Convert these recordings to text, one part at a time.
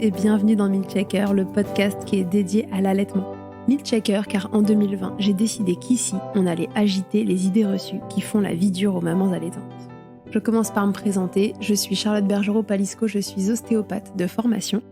et bienvenue dans Milkshaker, le podcast qui est dédié à l'allaitement. Milkshaker car en 2020, j'ai décidé qu'ici, on allait agiter les idées reçues qui font la vie dure aux mamans allaitantes. Je commence par me présenter, je suis Charlotte Bergerot-Palisco, je suis ostéopathe de formation.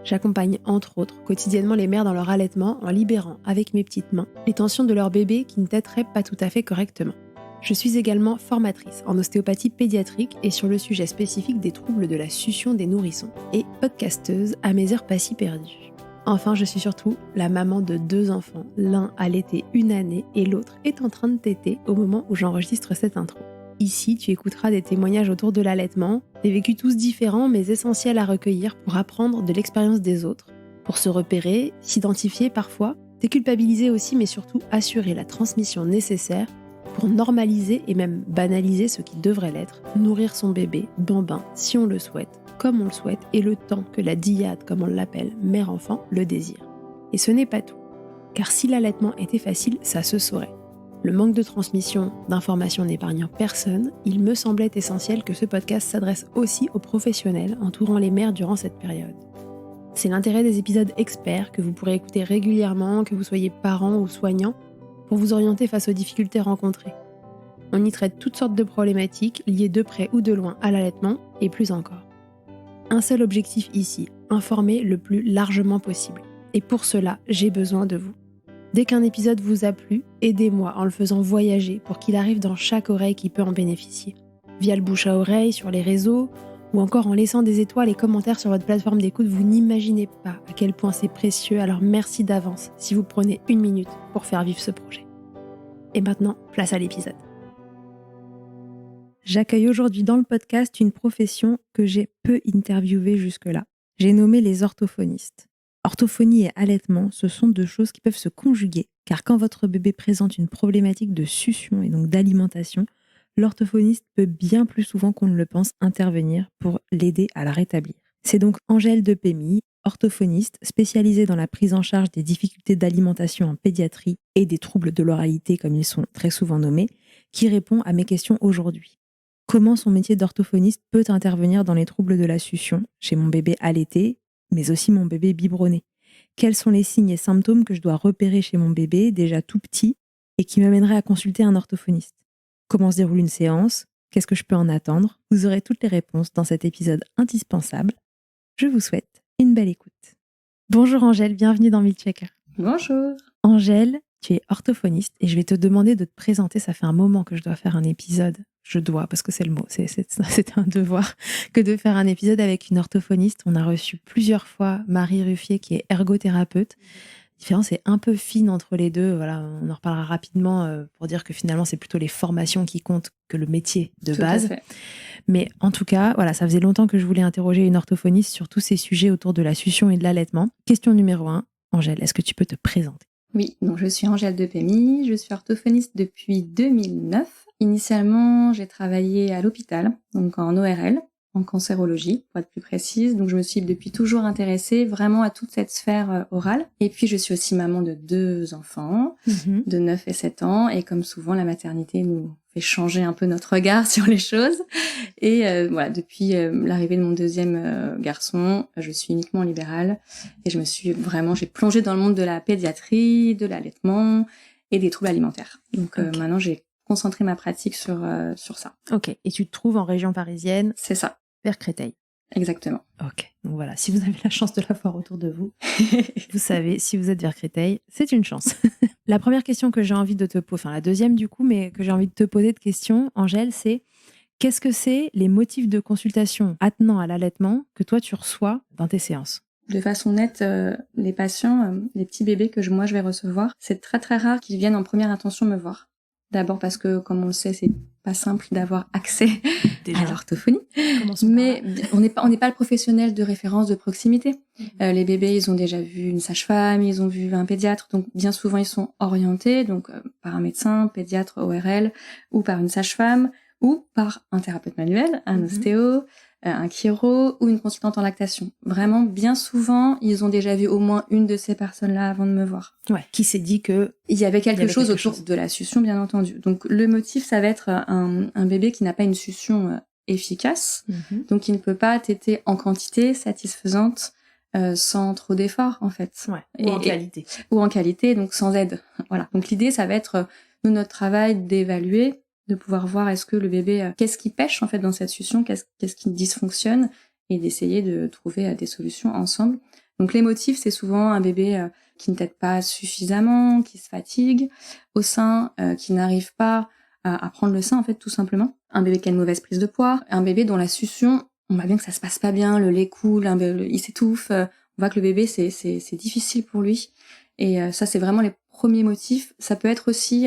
J'accompagne entre autres quotidiennement les mères dans leur allaitement en libérant avec mes petites mains les tensions de leur bébé qui ne téteraient pas tout à fait correctement. Je suis également formatrice en ostéopathie pédiatrique et sur le sujet spécifique des troubles de la succion des nourrissons et podcasteuse à mes heures pas si perdues. Enfin, je suis surtout la maman de 2 enfants, l'un allaité 1 année et l'autre est en train de téter au moment où j'enregistre cette intro. Ici, tu écouteras des témoignages autour de l'allaitement, des vécus tous différents mais essentiels à recueillir pour apprendre de l'expérience des autres, pour se repérer, s'identifier parfois, déculpabiliser aussi mais surtout assurer la transmission nécessaire pour normaliser et même banaliser ce qui devrait l'être, nourrir son bébé, bambin, si on le souhaite, comme on le souhaite, et le temps que la dyade, comme on l'appelle, mère-enfant, le désire. Et ce n'est pas tout, car si l'allaitement était facile, ça se saurait. Le manque de transmission d'informations n'épargnant personne, il me semblait essentiel que ce podcast s'adresse aussi aux professionnels entourant les mères durant cette période. C'est l'intérêt des épisodes experts que vous pourrez écouter régulièrement, que vous soyez parents ou soignants, pour vous orienter face aux difficultés rencontrées. On y traite toutes sortes de problématiques liées de près ou de loin à l'allaitement et plus encore. Un seul objectif ici, informer le plus largement possible. Et pour cela, j'ai besoin de vous. Dès qu'un épisode vous a plu, aidez-moi en le faisant voyager pour qu'il arrive dans chaque oreille qui peut en bénéficier. Via le bouche à oreille, sur les réseaux, ou encore en laissant des étoiles et commentaires sur votre plateforme d'écoute, vous n'imaginez pas à quel point c'est précieux, alors merci d'avance si vous prenez 1 minute pour faire vivre ce projet. Et maintenant, place à l'épisode. J'accueille aujourd'hui dans le podcast une profession que j'ai peu interviewée jusque-là. J'ai nommé les orthophonistes. Orthophonie et allaitement, ce sont 2 choses qui peuvent se conjuguer, car quand votre bébé présente une problématique de succion et donc d'alimentation, l'orthophoniste peut bien plus souvent qu'on ne le pense intervenir pour l'aider à la rétablir. C'est donc Angèle Depémy, orthophoniste spécialisée dans la prise en charge des difficultés d'alimentation en pédiatrie et des troubles de l'oralité comme ils sont très souvent nommés, qui répond à mes questions aujourd'hui. Comment son métier d'orthophoniste peut intervenir dans les troubles de la succion chez mon bébé allaité, mais aussi mon bébé biberonné? Quels sont les signes et symptômes que je dois repérer chez mon bébé déjà tout petit et qui m'amèneraient à consulter un orthophoniste? Comment se déroule une séance? Qu'est-ce que je peux en attendre? Vous aurez toutes les réponses dans cet épisode indispensable. Je vous souhaite une belle écoute. Bonjour Angèle, bienvenue dans Milkshaker. Bonjour. Angèle, tu es orthophoniste et je vais te demander de te présenter. Ça fait un moment que je dois faire un épisode. Je dois, parce que c'est le mot, c'est un devoir, que de faire un épisode avec une orthophoniste. On a reçu plusieurs fois Marie Ruffier qui est ergothérapeute. La différence est un peu fine entre les deux. Voilà, on en reparlera rapidement pour dire que finalement, c'est plutôt les formations qui comptent que le métier de base. Mais en tout cas, voilà, ça faisait longtemps que je voulais interroger une orthophoniste sur tous ces sujets autour de la succion et de l'allaitement. Question numéro 1, Angèle, est-ce que tu peux te présenter? Oui, donc je suis Angèle Depémy, je suis orthophoniste depuis 2009. Initialement, j'ai travaillé à l'hôpital, donc en ORL, en cancérologie, pour être plus précise. Donc je me suis depuis toujours intéressée vraiment à toute cette sphère orale. Et puis je suis aussi maman de 2 enfants, de 9 et 7 ans. Et comme souvent, la maternité nous fait changer un peu notre regard sur les choses. Et voilà, depuis l'arrivée de mon 2e garçon, je suis uniquement libérale. Et j'ai plongé dans le monde de la pédiatrie, de l'allaitement et des troubles alimentaires. Donc maintenant, j'ai concentré ma pratique sur ça. Ok, et tu te trouves en région parisienne? C'est ça. Vers Créteil. Exactement. Ok, donc voilà, si vous avez la chance de la voir autour de vous, vous savez, si vous êtes vers Créteil, c'est une chance. La première question que j'ai envie de te poser, enfin la deuxième du coup, mais que j'ai envie de te poser de question, Angèle, c'est qu'est-ce que c'est les motifs de consultation attenant à l'allaitement que toi tu reçois dans tes séances? De façon nette, les patients, les petits bébés que je vais recevoir, c'est très très rare qu'ils viennent en première intention me voir. D'abord parce que, comme on le sait, c'est pas simple d'avoir accès à l'orthophonie. Mais on n'est pas le professionnel de référence de proximité. Les bébés, ils ont déjà vu une sage-femme, ils ont vu un pédiatre, donc bien souvent ils sont orientés donc par un médecin, pédiatre, ORL, ou par une sage-femme, ou par un thérapeute manuel, un ostéo, un chiro ou une consultante en lactation. Vraiment, bien souvent, ils ont déjà vu au moins une de ces personnes-là avant de me voir. Ouais, qui s'est dit que il y avait quelque chose autour de la succion, bien entendu. Donc le motif, ça va être un bébé qui n'a pas une succion efficace, donc il ne peut pas téter en quantité satisfaisante sans trop d'efforts en fait. Ou en qualité. Ou en qualité, donc sans aide. Voilà. Donc l'idée, ça va être nous notre travail d'évaluer, de pouvoir voir est-ce que le bébé qu'est-ce qui pêche en fait dans cette succion, qu'est-ce qui dysfonctionne, et d'essayer de trouver des solutions ensemble. Donc les motifs, c'est souvent un bébé qui ne tète pas suffisamment, qui se fatigue au sein, qui n'arrive pas à prendre le sein en fait tout simplement. Un bébé qui a une mauvaise prise de poids, un bébé dont la succion, on voit bien que ça se passe pas bien, le lait coule, il s'étouffe, on voit que le bébé c'est difficile pour lui. Et ça c'est vraiment les premiers motifs. Ça peut être aussi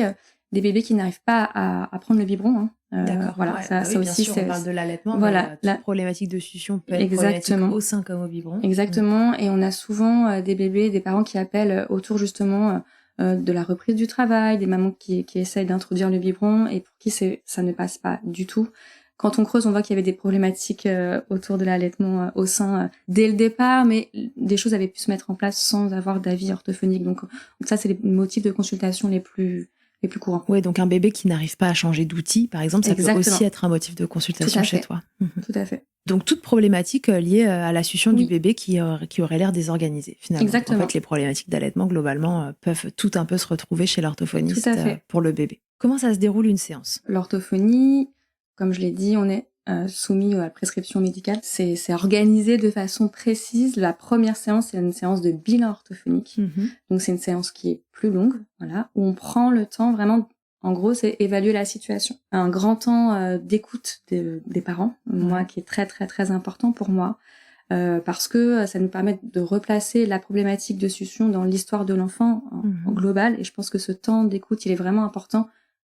des bébés qui n'arrivent pas à prendre le biberon. Hein. D'accord. Voilà, ça oui, aussi bien sûr, on parle de l'allaitement, voilà, mais toute problématique de succion peut être problématique au sein comme au biberon. Exactement. Et on a souvent des bébés, des parents qui appellent autour justement de la reprise du travail, des mamans qui essayent d'introduire le biberon et pour qui ça ne passe pas du tout. Quand on creuse, on voit qu'il y avait des problématiques autour de l'allaitement au sein dès le départ, mais des choses avaient pu se mettre en place sans avoir d'avis orthophonique. Donc ça, c'est les motifs de consultation les plus courants. Oui, donc un bébé qui n'arrive pas à changer d'outil, par exemple, ça peut aussi être un motif de consultation chez toi. Tout à fait. Donc toute problématique liée à la succion du bébé qui aurait l'air désorganisée, finalement. Exactement. En fait, les problématiques d'allaitement, globalement, peuvent tout un peu se retrouver chez l'orthophoniste pour le bébé. Comment ça se déroule une séance ? L'orthophonie, comme je l'ai dit, on est soumis à la prescription médicale. C'est organisé de façon précise. La première séance, c'est une séance de bilan orthophonique. Donc c'est une séance qui est plus longue, voilà, où on prend le temps vraiment. En gros, c'est évaluer la situation. Un grand temps d'écoute des parents, moi, qui est très très très important pour moi, parce que ça nous permet de replacer la problématique de succion dans l'histoire de l'enfant en global. Et je pense que ce temps d'écoute, il est vraiment important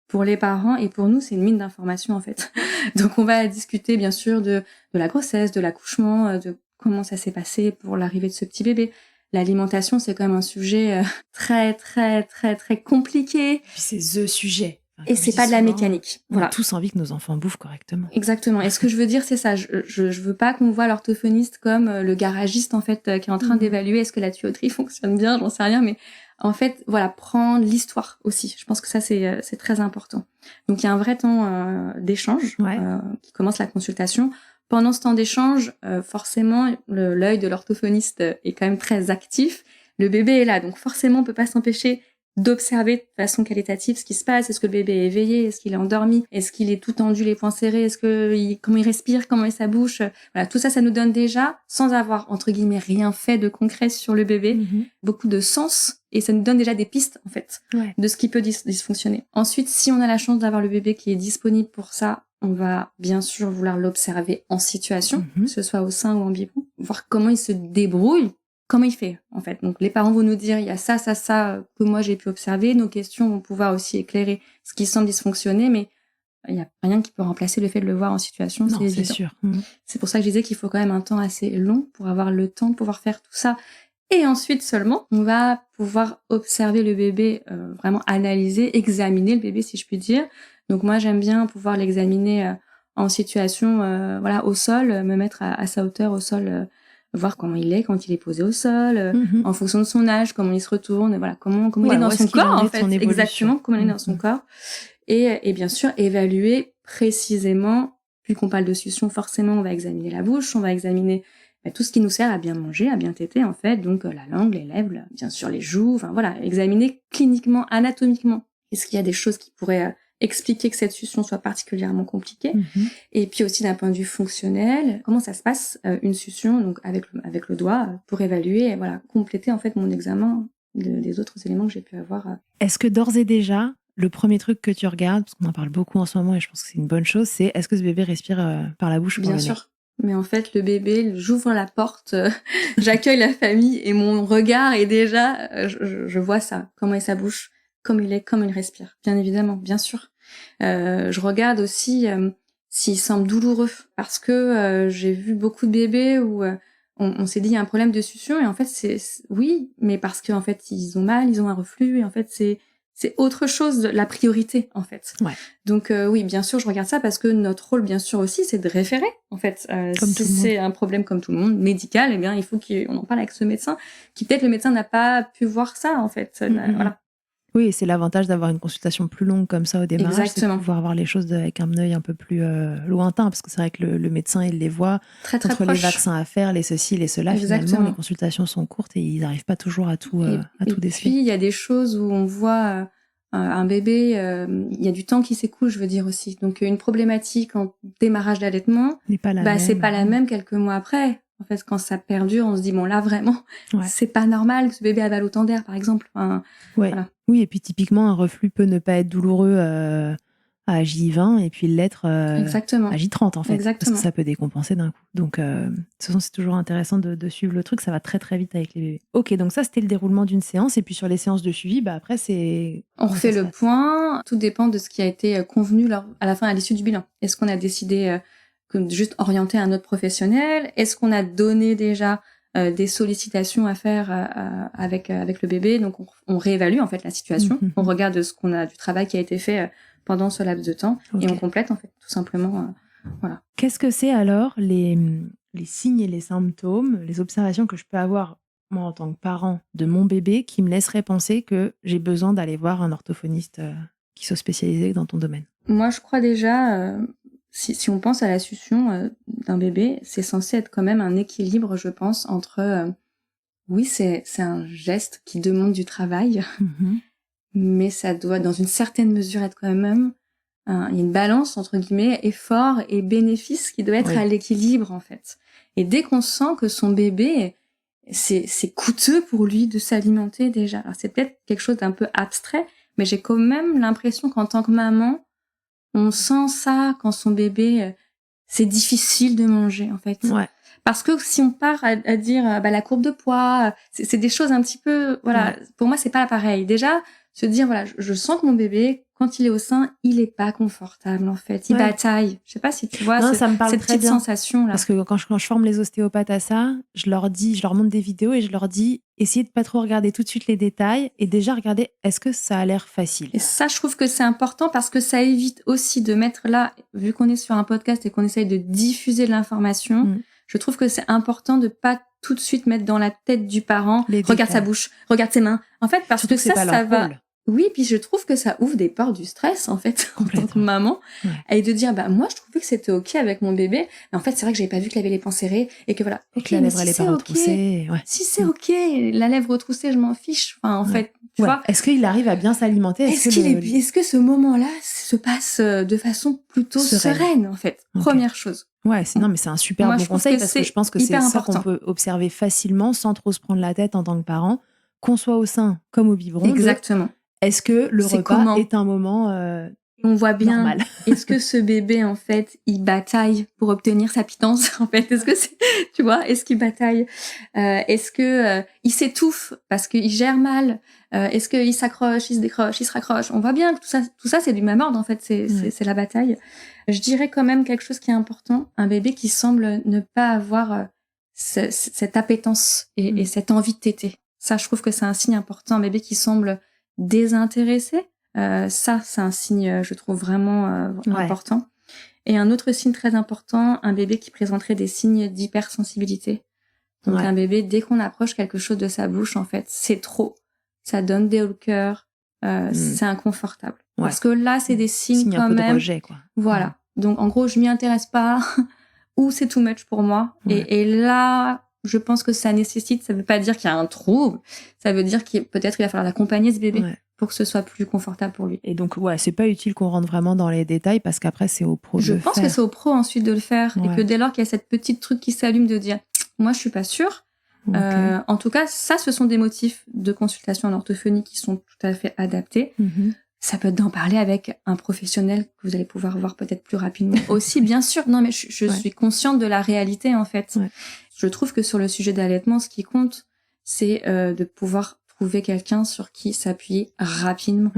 pour les parents et pour nous, c'est une mine d'informations en fait. Donc on va discuter bien sûr de la grossesse, de l'accouchement, de comment ça s'est passé pour l'arrivée de ce petit bébé. L'alimentation, c'est quand même un sujet très très très très compliqué. Et puis c'est the sujet. Enfin, et c'est pas de la mécanique. Voilà. On a tous envie que nos enfants bouffent correctement. Exactement. Et ce que je veux dire, c'est ça. Je veux pas qu'on voit l'orthophoniste comme le garagiste en fait qui est en train d'évaluer est-ce que la tuyauterie fonctionne bien, j'en sais rien, mais en fait, voilà, prendre l'histoire aussi. Je pense que ça, c'est très important. Donc, il y a un vrai temps d'échange qui commence la consultation. Pendant ce temps d'échange, forcément, l'œil de l'orthophoniste est quand même très actif. Le bébé est là, donc forcément, on peut pas s'empêcher d'observer de façon qualitative ce qui se passe. Est-ce que le bébé est éveillé? Est-ce qu'il est endormi? Est-ce qu'il est tout tendu, les poings serrés? Comment il respire? Comment est sa bouche? Voilà, tout ça, ça nous donne déjà, sans avoir, entre guillemets, rien fait de concret sur le bébé, beaucoup de sens. Et ça nous donne déjà des pistes, en fait, de ce qui peut dysfonctionner. Ensuite, si on a la chance d'avoir le bébé qui est disponible pour ça, on va bien sûr vouloir l'observer en situation, que ce soit au sein ou en biberon, voir comment il se débrouille, comment il fait, en fait. Donc, les parents vont nous dire, il y a ça que moi j'ai pu observer. Nos questions vont pouvoir aussi éclairer ce qui semble dysfonctionner, mais il n'y a rien qui peut remplacer le fait de le voir en situation. Non, c'est sûr. C'est pour ça que je disais qu'il faut quand même un temps assez long pour avoir le temps de pouvoir faire tout ça. Et ensuite seulement, on va pouvoir observer le bébé, vraiment analyser, examiner le bébé, si je puis dire. Donc moi, j'aime bien pouvoir l'examiner en situation, au sol, me mettre à sa hauteur au sol, voir comment il est quand il est posé au sol, en fonction de son âge, comment il se retourne, voilà, comment il est dans son corps, en fait, exactement, comment il est dans son corps. Et bien sûr, évaluer précisément, vu qu'on parle de succion, forcément, on va examiner la bouche, on va examiner tout ce qui nous sert à bien manger, à bien téter, en fait, donc la langue, les lèvres, bien sûr les joues, enfin voilà, examiner cliniquement, anatomiquement. Est-ce qu'il y a des choses qui pourraient expliquer que cette succion soit particulièrement compliquée? Et puis aussi d'un point de vue fonctionnel, comment ça se passe une succion, donc avec le doigt, pour évaluer et voilà, compléter en fait mon examen des autres éléments que j'ai pu avoir. Est-ce que d'ores et déjà, le premier truc que tu regardes, parce qu'on en parle beaucoup en ce moment et je pense que c'est une bonne chose, c'est est-ce que ce bébé respire par la bouche ou par le nez? Bien sûr. Mais en fait, le bébé, j'ouvre la porte, j'accueille la famille et mon regard est déjà, je vois ça, comment est sa bouche, comment il respire, bien évidemment, bien sûr. Je regarde aussi s'il semble douloureux, parce que j'ai vu beaucoup de bébés où on s'est dit il y a un problème de succion et en fait oui, mais parce qu'en fait ils ont mal, ils ont un reflux et en fait c'est autre chose, la priorité, en fait. Donc, oui, bien sûr, je regarde ça parce que notre rôle, bien sûr, aussi, c'est de référer, en fait. Si c'est un problème comme tout le monde, médical, eh bien, il faut qu'on en parle avec ce médecin, qui peut-être le médecin n'a pas pu voir ça, en fait. Voilà. Oui, c'est l'avantage d'avoir une consultation plus longue comme ça au démarrage, Exactement. c'est de pouvoir voir les choses avec un œil un peu plus lointain, parce que c'est vrai que le médecin, il les voit Très, très entre les proche. vaccins à faire, les ceci, les cela. Exactement. Finalement, les consultations sont courtes et ils n'arrivent pas toujours à tout déceler. Et puis, il y a des choses où on voit un bébé, il y a du temps qui s'écoule, je veux dire aussi. Donc, une problématique en démarrage d'allaitement, n'est pas la même. C'est pas la même quelques mois après. En fait, quand ça perdure, on se dit, bon, là, vraiment, c'est pas normal que ce bébé avale autant d'air, par exemple. Enfin, voilà. Oui, et puis typiquement, un reflux peut ne pas être douloureux à J20 et puis l'être à J30, en fait. Exactement. Parce que ça peut décompenser d'un coup. Donc, de toute façon, c'est toujours intéressant de suivre le truc. Ça va très, très vite avec les bébés. Ok, donc ça, c'était le déroulement d'une séance. Et puis, sur les séances de suivi, après, c'est... On refait le point. Tout dépend de ce qui a été convenu à la fin, à l'issue du bilan. Est-ce qu'on a décidé de juste orienter un autre professionnel? Est-ce qu'on a donné déjà des sollicitations à faire avec le bébé? Donc, on réévalue en fait la situation. On regarde du travail qui a été fait pendant ce laps de temps et on complète en fait tout simplement. Voilà. Qu'est-ce que c'est alors les signes et les symptômes, les observations que je peux avoir moi en tant que parent de mon bébé qui me laisseraient penser que j'ai besoin d'aller voir un orthophoniste qui soit spécialisé dans ton domaine? Moi, je crois déjà, si on pense à la succion d'un bébé, c'est censé être quand même un équilibre, je pense, entre oui, c'est un geste qui demande du travail, mais ça doit, dans une certaine mesure, être quand même il y a une balance entre guillemets effort et bénéfice qui doit être à l'équilibre en fait. Et dès qu'on sent que son bébé, c'est coûteux pour lui de s'alimenter déjà. Alors c'est peut-être quelque chose d'un peu abstrait, mais j'ai quand même l'impression qu'en tant que maman, on sent ça quand son bébé, c'est difficile de manger en fait. Ouais. Parce que si on part à dire la courbe de poids, c'est des choses un petit peu pour moi c'est pas pareil. Déjà se dire voilà, je sens que mon bébé quand il est au sein, il est pas confortable en fait, il bataille. Je sais pas si tu vois ça me parle cette très petite bien. sensation là. Parce que quand je forme les ostéopathes à ça, je leur montre des vidéos et je leur dis essayez de pas trop regarder tout de suite les détails et déjà regarder est-ce que ça a l'air facile. Et ça je trouve que c'est important parce que ça évite aussi de mettre là, vu qu'on est sur un podcast et qu'on essaye de diffuser de l'information, je trouve que c'est important de pas tout de suite mettre dans la tête du parent regarde sa bouche, regarde ses mains. En fait parce que ça va. Oui, puis je trouve que ça ouvre des portes du stress, en fait, en tant que maman. Et de dire, moi, je trouvais que c'était OK avec mon bébé. Mais en fait, c'est vrai que j'avais pas vu qu'il avait les pans serrés et que voilà. Et que la lèvre, elle est pas retroussée. Si c'est OK, la lèvre retroussée, je m'en fiche. Enfin, en fait, tu vois. Est-ce qu'il arrive à bien s'alimenter? Est-ce que ce moment-là se passe de façon plutôt sereine, en fait? Première chose. Ouais, non, mais c'est un super bon conseil parce que je pense que c'est ça qu'on peut observer facilement sans trop se prendre la tête en tant que parent, qu'on soit au sein comme au biberon. Exactement. Est-ce que le repas est un moment on voit bien. Normal. Est-ce que ce bébé, en fait, il bataille pour obtenir sa pitance, en fait? Est-ce que c'est, tu vois, est-ce qu'il bataille? Est-ce que il s'étouffe parce qu'il gère mal? Est-ce qu'il s'accroche, il se décroche, il se raccroche? On voit bien que tout ça, c'est du même ordre, en fait. C'est la bataille. Je dirais quand même quelque chose qui est important. Un bébé qui semble ne pas avoir cette appétence et cette envie de téter. Ça, je trouve que c'est un signe important. Un bébé qui semble désintéressé. Ça, c'est un signe, je trouve, vraiment important. Et un autre signe très important, un bébé qui présenterait des signes d'hypersensibilité. Donc un bébé, dès qu'on approche quelque chose de sa bouche, en fait, c'est trop. Ça donne des hauts le cœur, c'est inconfortable. Parce que là, c'est des signes quand un peu même. De rejet, quoi. Voilà. Donc en gros, je m'y intéresse pas, ou c'est too much pour moi. Et là, je pense que ça nécessite, ça veut pas dire qu'il y a un trouble, ça veut dire peut-être il va falloir l'accompagner ce bébé. Pour que ce soit plus confortable pour lui. Et donc, c'est pas utile qu'on rentre vraiment dans les détails parce qu'après, c'est au pro de le faire. Je pense que c'est au pro ensuite de le faire et que dès lors qu'il y a cette petite truc qui s'allume de dire « moi, je suis pas sûre », en tout cas, ça, ce sont des motifs de consultation en orthophonie qui sont tout à fait adaptés. Ça peut être d'en parler avec un professionnel que vous allez pouvoir voir peut-être plus rapidement aussi, bien sûr. Non, mais je suis consciente de la réalité, en fait. Je trouve que sur le sujet d'allaitement, ce qui compte, c'est de pouvoir trouver quelqu'un sur qui s'appuyer rapidement.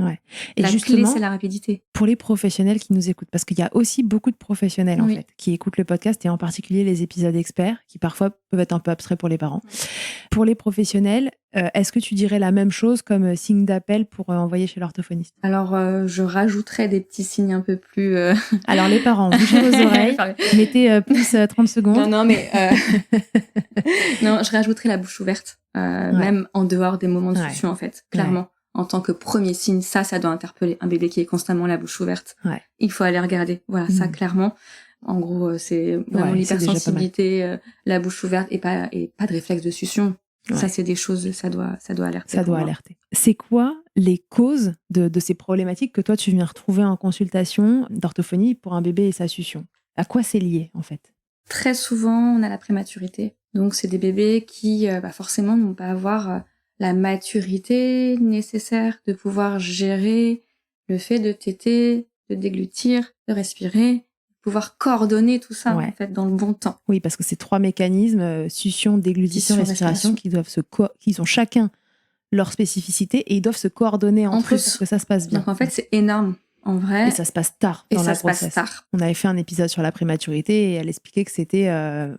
Et la clé, c'est la rapidité. Pour les professionnels qui nous écoutent, parce qu'il y a aussi beaucoup de professionnels en fait, qui écoutent le podcast et en particulier les épisodes experts, qui parfois peuvent être un peu abstraits pour les parents. Pour les professionnels, est-ce que tu dirais la même chose comme signe d'appel pour envoyer chez l'orthophoniste? Alors, je rajouterais des petits signes un peu plus... Alors, les parents, bougez vos oreilles, mettez plus 30 secondes. Non, mais... non, je rajouterais la bouche ouverte. Même en dehors des moments de succion, en fait, clairement. en tant que premier signe, ça doit interpeller un bébé qui est constamment la bouche ouverte. Ouais. Il faut aller regarder. Voilà, ça clairement. En gros, c'est vraiment l'hypersensibilité, la bouche ouverte et pas de réflexe de succion. Ouais. Ça, c'est des choses, ça doit alerter. Ça doit alerter. C'est quoi les causes de ces problématiques que toi, tu viens retrouver en consultation d'orthophonie pour un bébé et sa succion? À quoi c'est lié, en fait? Très souvent, on a la prématurité. Donc, c'est des bébés qui, forcément, ne vont pas avoir la maturité nécessaire de pouvoir gérer le fait de téter, de déglutir, de respirer, pouvoir coordonner tout ça, en fait, dans le bon temps. Oui, parce que c'est 3 mécanismes, succion, déglutition, respiration, qui ont chacun leur spécificité et ils doivent se coordonner entre eux pour que ça se passe bien. Donc, en fait, c'est énorme. En vrai. Et ça se passe tard dans la grossesse. On avait fait un épisode sur la prématurité et elle expliquait que c'était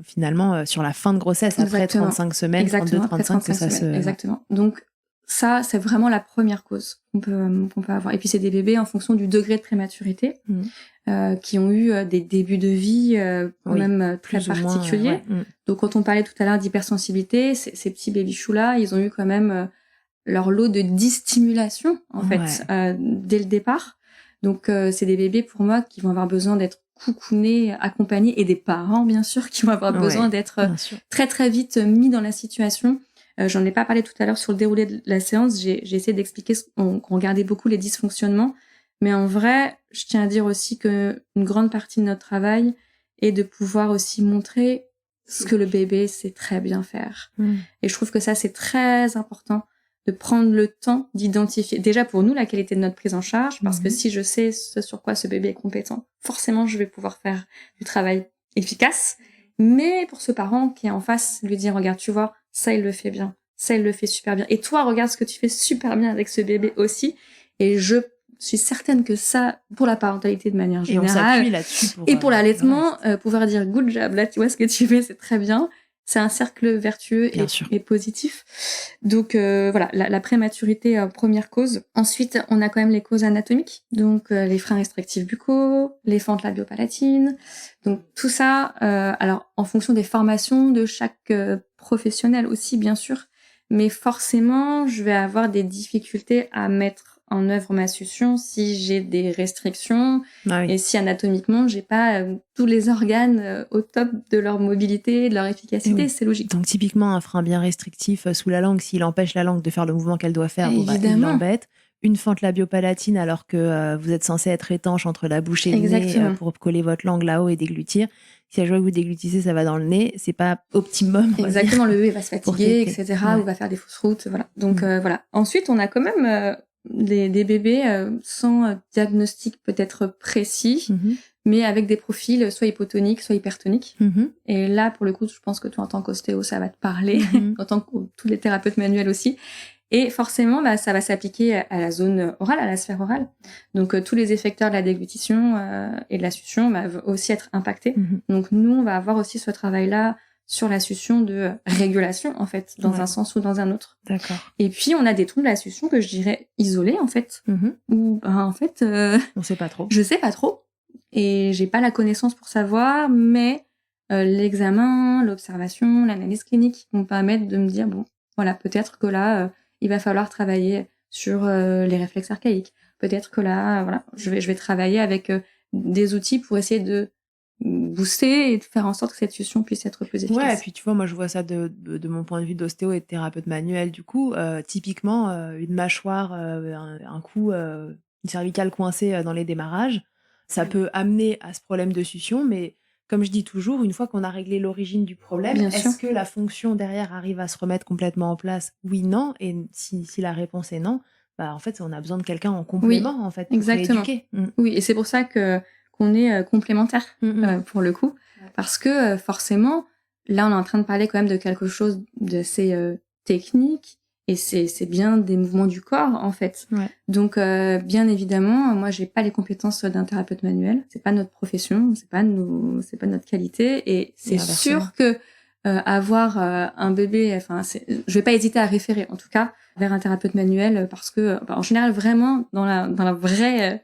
finalement sur la fin de grossesse, après 35 semaines, 32-35 que ça se... Exactement. Donc ça, c'est vraiment la première cause qu'on peut avoir. Et puis c'est des bébés en fonction du degré de prématurité qui ont eu des débuts de vie quand même très particuliers. Donc quand on parlait tout à l'heure d'hypersensibilité, ces petits baby-choux-là, ils ont eu quand même leur lot de dystimulation en fait dès le départ. Donc c'est des bébés pour moi qui vont avoir besoin d'être coucounés, accompagnés, et des parents bien sûr qui vont avoir besoin d'être très très vite mis dans la situation. J'en ai pas parlé tout à l'heure sur le déroulé de la séance, j'ai essayé d'expliquer qu'on regardait beaucoup les dysfonctionnements, mais en vrai, je tiens à dire aussi que une grande partie de notre travail est de pouvoir aussi montrer ce que le bébé sait très bien faire. Et je trouve que ça c'est très important, de prendre le temps d'identifier, déjà pour nous, la qualité de notre prise en charge, parce que si je sais ce sur quoi ce bébé est compétent, forcément, je vais pouvoir faire du travail efficace. Mais pour ce parent qui est en face, lui dire, regarde, tu vois, ça, il le fait bien. Ça, il le fait super bien. Et toi, regarde ce que tu fais super bien avec ce bébé aussi. Et je suis certaine que ça, pour la parentalité de manière générale, et on s'appuie là-dessus pour l'allaitement, pouvoir dire, good job, là, tu vois ce que tu fais, c'est très bien. C'est un cercle vertueux et positif. Donc voilà, la prématurité, première cause. Ensuite, on a quand même les causes anatomiques. Donc les freins restrictifs buccaux, les fentes labiopalatines. Donc tout ça, alors en fonction des formations de chaque professionnel aussi, bien sûr. Mais forcément, je vais avoir des difficultés à mettre en œuvre ma succion si j'ai des restrictions et si anatomiquement j'ai pas tous les organes au top de leur mobilité, de leur efficacité, c'est logique. Donc typiquement un frein bien restrictif sous la langue, s'il empêche la langue de faire le mouvement qu'elle doit faire, il l'embête. Une fente labiopalatine alors que vous êtes censé être étanche entre la bouche et le nez pour coller votre langue là-haut et déglutir. Si à chaque fois que vous déglutissez, ça va dans le nez, c'est pas optimum. Exactement, le bébé va se fatiguer, etc. Ou va faire des fausses routes, voilà. Donc voilà. Ensuite, on a quand même des bébés sans diagnostic peut-être précis, mais avec des profils soit hypotoniques, soit hypertoniques. Et là, pour le coup, je pense que toi, en tant qu'ostéo, ça va te parler, en tant que tous les thérapeutes manuels aussi. Et forcément, ça va s'appliquer à la zone orale, à la sphère orale. Donc, tous les effecteurs de la déglutition et de la succion vont aussi être impactés. Donc, nous, on va avoir aussi ce travail-là sur la succion de régulation, en fait, dans un sens ou dans un autre. D'accord. Et puis, on a des troubles de la succion que je dirais isolés, en fait. Où, en fait... on sait pas trop. Je sais pas trop. Et j'ai pas la connaissance pour savoir, mais l'examen, l'observation, l'analyse clinique vont permettre de me dire, bon, voilà, peut-être que là, il va falloir travailler sur les réflexes archaïques. Peut-être que là, voilà, je vais travailler avec des outils pour essayer de booster et de faire en sorte que cette succion puisse être plus efficace. Ouais, et puis tu vois, moi je vois ça de mon point de vue d'ostéo et de thérapeute manuel du coup. Typiquement, une mâchoire, un cou, une cervicale coincée dans les démarrages, ça peut amener à ce problème de succion, mais comme je dis toujours, une fois qu'on a réglé l'origine du problème, est-ce que la fonction derrière arrive à se remettre complètement en place? Oui, non. Et si la réponse est non, en fait, on a besoin de quelqu'un en complément, en fait, pour rééduquer. Oui, et c'est pour ça qu'on est complémentaires, pour le coup. Parce que, forcément, là, on est en train de parler quand même de quelque chose d'assez technique, et c'est bien des mouvements du corps, en fait. Donc, bien évidemment, moi, j'ai pas les compétences d'un thérapeute manuel. C'est pas notre profession, c'est pas notre qualité, et c'est sûr que avoir un bébé, enfin, je vais pas hésiter à référer, en tout cas, vers un thérapeute manuel, parce que, en général, vraiment, dans la vraie,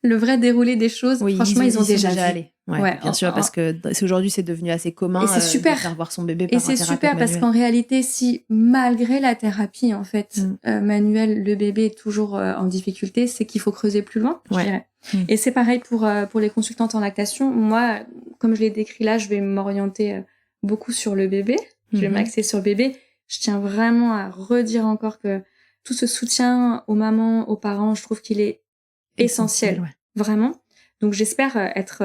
le vrai déroulé des choses, franchement, ils ont déjà vu. Ouais, bien sûr, parce que aujourd'hui, c'est devenu assez commun c'est super. de faire voir son bébé Et par un c'est thérapeute super parce manuel. qu'en réalité, si malgré la thérapie, en fait, manuelle, le bébé est toujours en difficulté, c'est qu'il faut creuser plus loin, je dirais. Et c'est pareil pour les consultantes en lactation. Moi, comme je l'ai décrit là, je vais m'orienter beaucoup sur le bébé. Je vais m'axer sur le bébé. Je tiens vraiment à redire encore que tout ce soutien aux mamans, aux parents, je trouve qu'il est essentiel. Vraiment. Donc j'espère être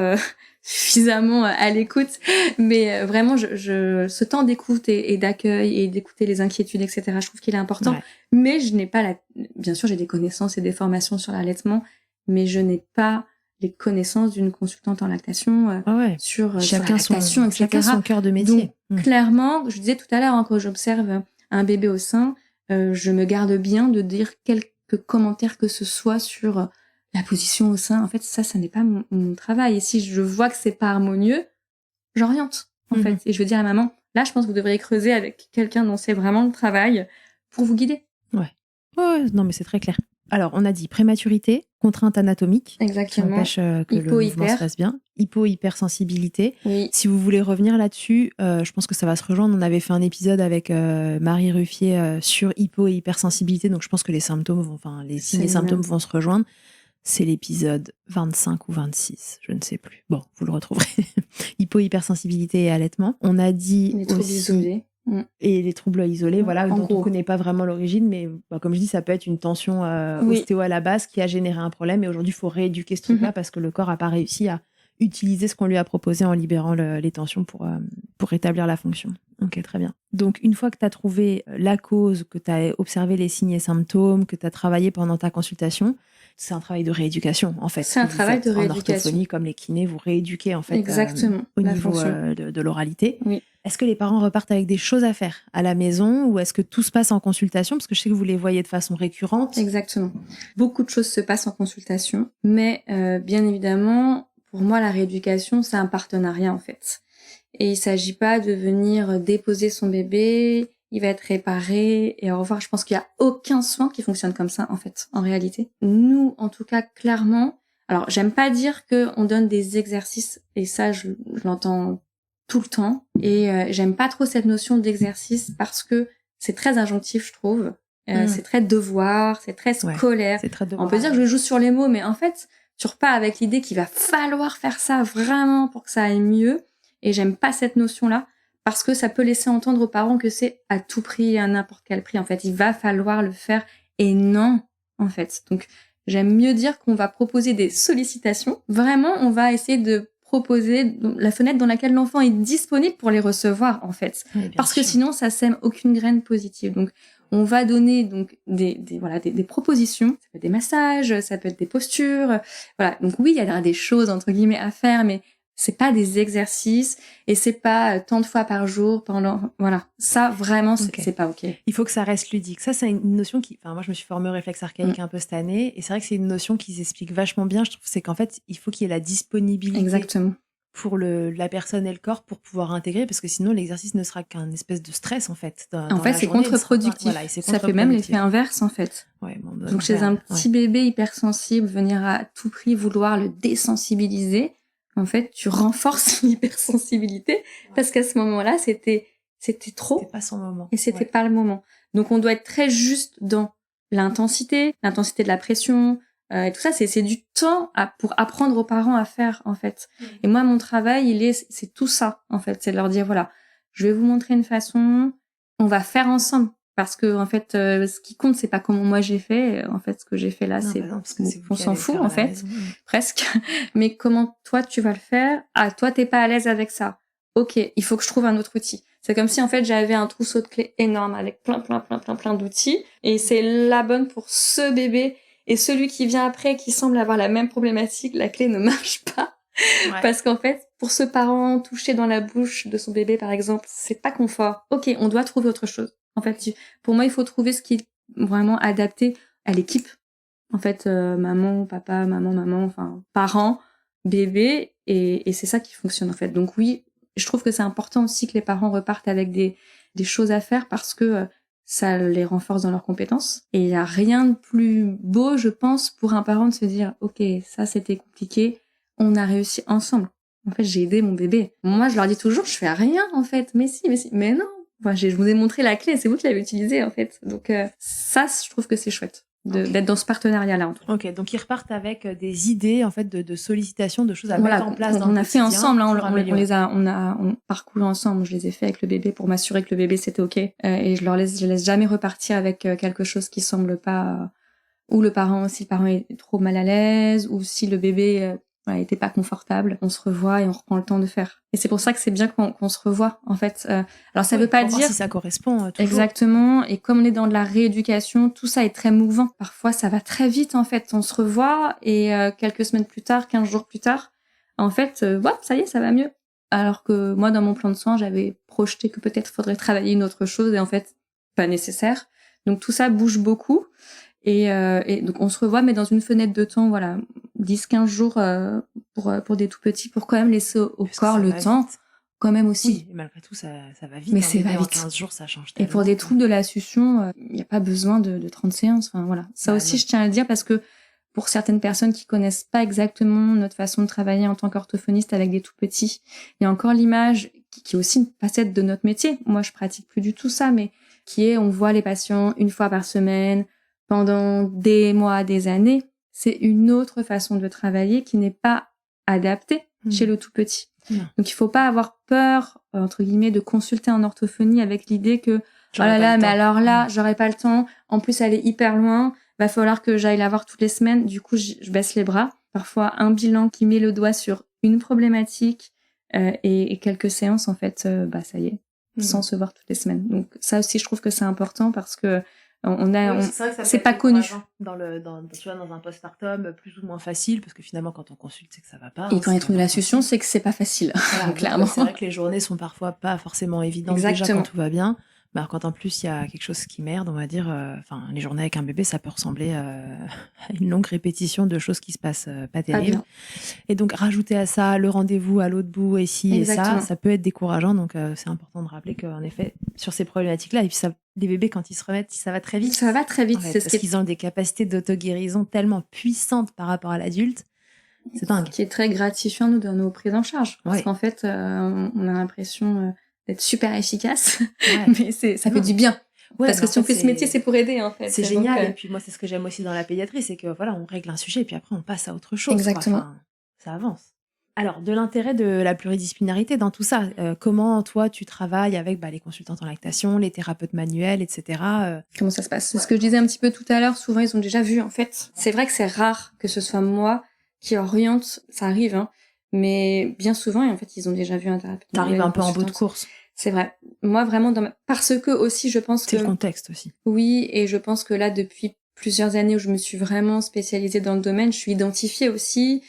suffisamment à l'écoute, mais vraiment ce temps d'écoute et d'accueil et d'écouter les inquiétudes, etc. Je trouve qu'il est important. Mais je n'ai pas bien sûr j'ai des connaissances et des formations sur l'allaitement, mais je n'ai pas les connaissances d'une consultante en lactation sur la lactation, etc. Chacun son cœur de métier. Donc clairement, je disais tout à l'heure quand j'observe un bébé au sein, je me garde bien de dire quelques commentaires que ce soit sur la position au sein. En fait, ça n'est pas mon travail. Et si je vois que c'est pas harmonieux, j'oriente, en fait. Et je veux dire à maman, là, je pense que vous devriez creuser avec quelqu'un dont c'est vraiment le travail pour vous guider. Ouais, non, mais c'est très clair. Alors, on a dit prématurité, contrainte anatomique. Exactement. Qui empêche que le mouvement se fasse bien. Hypo-hypersensibilité. Oui. Si vous voulez revenir là-dessus, je pense que ça va se rejoindre. On avait fait un épisode avec Marie Ruffier sur hypo et hypersensibilité. Donc, je pense que les signes et symptômes vont se rejoindre. C'est l'épisode 25 ou 26, je ne sais plus. Bon, vous le retrouverez. Hypo-hypersensibilité et allaitement. On a dit les troubles isolés. Et les troubles isolés, voilà, dont on ne connaît pas vraiment l'origine, mais comme je dis, ça peut être une tension ostéo à la base qui a généré un problème. Et aujourd'hui, il faut rééduquer ce truc-là parce que le corps n'a pas réussi à utiliser ce qu'on lui a proposé en libérant les tensions pour rétablir la fonction. Ok, très bien. Donc, une fois que tu as trouvé la cause, que tu as observé les signes et symptômes, que tu as travaillé pendant ta consultation, c'est un travail de rééducation, en fait. C'est un travail de rééducation. En orthophonie, comme les kinés, vous rééduquez, en fait, au niveau de l'oralité. Oui. Est-ce que les parents repartent avec des choses à faire à la maison ou est-ce que tout se passe en consultation? Parce que je sais que vous les voyez de façon récurrente. Exactement. Beaucoup de choses se passent en consultation, mais bien évidemment, pour moi, la rééducation, c'est un partenariat, en fait. Et il s'agit pas de venir déposer son bébé, il va être réparé et au revoir. Je pense qu'il y a aucun soin qui fonctionne comme ça, en fait, en réalité. Nous, en tout cas, clairement, alors j'aime pas dire que on donne des exercices, et ça, je l'entends tout le temps, et j'aime pas trop cette notion d'exercice parce que c'est très injonctif, je trouve. C'est très devoir, c'est très scolaire. C'est très devoir. On peut dire que je joue sur les mots, mais en fait, tu repars avec l'idée qu'il va falloir faire ça vraiment pour que ça aille mieux. Et j'aime pas cette notion-là parce que ça peut laisser entendre aux parents que c'est à tout prix et à n'importe quel prix. En fait, il va falloir le faire et non, en fait. Donc, j'aime mieux dire qu'on va proposer des sollicitations. Vraiment, on va essayer de proposer la fenêtre dans laquelle l'enfant est disponible pour les recevoir, en fait. Oui, parce que sinon, ça sème aucune graine positive. Donc, on va donner donc des propositions. Ça peut être des massages, ça peut être des postures. Voilà. Donc oui, il y a des choses entre guillemets à faire, mais c'est pas des exercices et c'est pas tant de fois par jour voilà. Ça vraiment c'est pas OK. Il faut que ça reste ludique. Ça c'est une notion moi je me suis formée au réflexe archaïque un peu cette année et c'est vrai que c'est une notion qui s'explique vachement bien, je trouve, c'est qu'en fait, il faut qu'il y ait la disponibilité. Exactement. Pour la personne et le corps pour pouvoir intégrer parce que sinon l'exercice ne sera qu'un espèce de stress en fait. En fait, c'est contre-productif. Ça fait même l'effet inverse en fait. Donc chez un petit bébé hypersensible, venir à tout prix vouloir le désensibiliser, en fait, tu renforces l'hypersensibilité parce qu'à ce moment-là, c'était trop. C'était pas son moment. Et c'était pas le moment. Donc on doit être très juste dans l'intensité de la pression, et tout ça, c'est du temps pour apprendre aux parents à faire, en fait. Et moi, mon travail, c'est tout ça, en fait. C'est de leur dire, voilà, je vais vous montrer une façon, on va faire ensemble. Parce que, en fait, ce qui compte, c'est pas comment moi j'ai fait. En fait, ce que j'ai fait là, on s'en fout, en fait. Presque. Mais comment toi, tu vas le faire? Ah, toi, t'es pas à l'aise avec ça. Ok, il faut que je trouve un autre outil. C'est comme si, en fait, j'avais un trousseau de clés énorme avec plein d'outils. Et c'est la bonne pour ce bébé. Et celui qui vient après, qui semble avoir la même problématique, la clé ne marche pas. Ouais. Parce qu'en fait, pour ce parent touché dans la bouche de son bébé, par exemple, c'est pas confort. Ok, on doit trouver autre chose. En fait, pour moi, il faut trouver ce qui est vraiment adapté à l'équipe. En fait, maman, papa, maman, enfin, parents, bébé, et c'est ça qui fonctionne, en fait. Donc oui, je trouve que c'est important aussi que les parents repartent avec des choses à faire parce que ça les renforce dans leurs compétences. Et il y a rien de plus beau, je pense, pour un parent de se dire, ok, ça c'était compliqué, on a réussi ensemble. En fait, j'ai aidé mon bébé. Moi, je leur dis toujours, je fais rien, en fait. Mais si, mais non. Enfin, je vous ai montré la clé, c'est vous qui l'avez utilisée, en fait. Donc, ça, je trouve que c'est chouette. D'être dans ce partenariat-là. En tout cas. Ok, donc ils repartent avec des idées en fait de sollicitation, de choses à mettre en place. On a fait ensemble, hein, on a parcouru ensemble. Je les ai fait avec le bébé pour m'assurer que le bébé c'était ok. Et je laisse jamais repartir avec quelque chose qui semble pas, ou si le parent est trop mal à l'aise, ou si le bébé était pas confortable. On se revoit et on reprend le temps de faire. Et c'est pour ça que c'est bien qu'on se revoit en fait. Alors ça veut pas dire si ça correspond toujours. Exactement. Et comme on est dans de la rééducation, tout ça est très mouvant. Parfois ça va très vite en fait. On se revoit et quelques semaines plus tard, 15 jours plus tard, en fait, ça y est, ça va mieux. Alors que moi dans mon plan de soins, j'avais projeté que peut-être faudrait travailler une autre chose et en fait pas nécessaire. Donc tout ça bouge beaucoup. Et donc on se revoit, mais dans une fenêtre de temps, 10-15 jours pour des tout petits, pour quand même laisser au corps le temps, quand même aussi. Oui, et malgré tout, ça va vite. Mais ça va vite. En 15 jours, ça change tellement. Et pour des troubles de la succion, il n'y a pas besoin de 30 séances. Enfin, voilà. Ça aussi, je tiens à le dire parce que pour certaines personnes qui connaissent pas exactement notre façon de travailler en tant qu'orthophoniste avec des tout petits, il y a encore l'image qui est aussi une facette de notre métier. Moi, je pratique plus du tout ça, mais qui est, on voit les patients une fois par semaine, pendant des mois, des années, c'est une autre façon de travailler qui n'est pas adaptée chez le tout petit. Donc, il faut pas avoir peur, entre guillemets, de consulter en orthophonie avec l'idée que, mais alors là, j'aurais pas le temps. En plus, elle est hyper loin. Va falloir que j'aille la voir toutes les semaines. Du coup, je baisse les bras. Parfois, un bilan qui met le doigt sur une problématique et quelques séances, en fait, ça y est, sans se voir toutes les semaines. Donc, ça aussi, je trouve que c'est important parce que c'est pas connu. Tu vois, dans un postpartum plus ou moins facile, parce que finalement, quand on consulte, c'est que ça va pas. Et quand il y a trouvé la succion, c'est que c'est pas facile. Voilà, clairement. C'est vrai que les journées sont parfois pas forcément évidentes. Exactement. Déjà quand tout va bien. Mais alors, quand en plus il y a quelque chose qui merde, on va dire, les journées avec un bébé, ça peut ressembler à une longue répétition de choses qui se passent pas terribles. Et donc rajouter à ça le rendez-vous à l'autre bout et ci et ça peut être décourageant. Donc c'est important de rappeler qu'en effet, sur ces problématiques-là, et puis les bébés quand ils se remettent, ça va très vite. Ça va très vite, parce qu'ils ont des capacités d'auto-guérison tellement puissantes par rapport à l'adulte. C'est dingue. Qui est très gratifiant nous dans nos prises en charge, parce qu'en fait, on a l'impression d'être super efficace, mais ça fait du bien. Parce que si on fait ce métier, c'est pour aider, en fait. C'est génial. Et puis moi, c'est ce que j'aime aussi dans la pédiatrie, c'est que on règle un sujet et puis après on passe à autre chose. Exactement. Ça avance. Alors, de l'intérêt de la pluridisciplinarité dans tout ça, comment toi tu travailles avec les consultantes en lactation, les thérapeutes manuels, etc. Comment ça se passe? C'est ce que je disais un petit peu tout à l'heure. Souvent, ils ont déjà vu, en fait. C'est vrai que c'est rare que ce soit moi qui oriente. Ça arrive, hein. Mais bien souvent, en fait, ils ont déjà vu un thérapeute. T'arrives un peu en bout de course. C'est vrai. Moi, vraiment, parce que aussi, je pense que... C'est le contexte aussi. Oui, et je pense que là, depuis plusieurs années où je me suis vraiment spécialisée dans le domaine, je suis identifiée aussi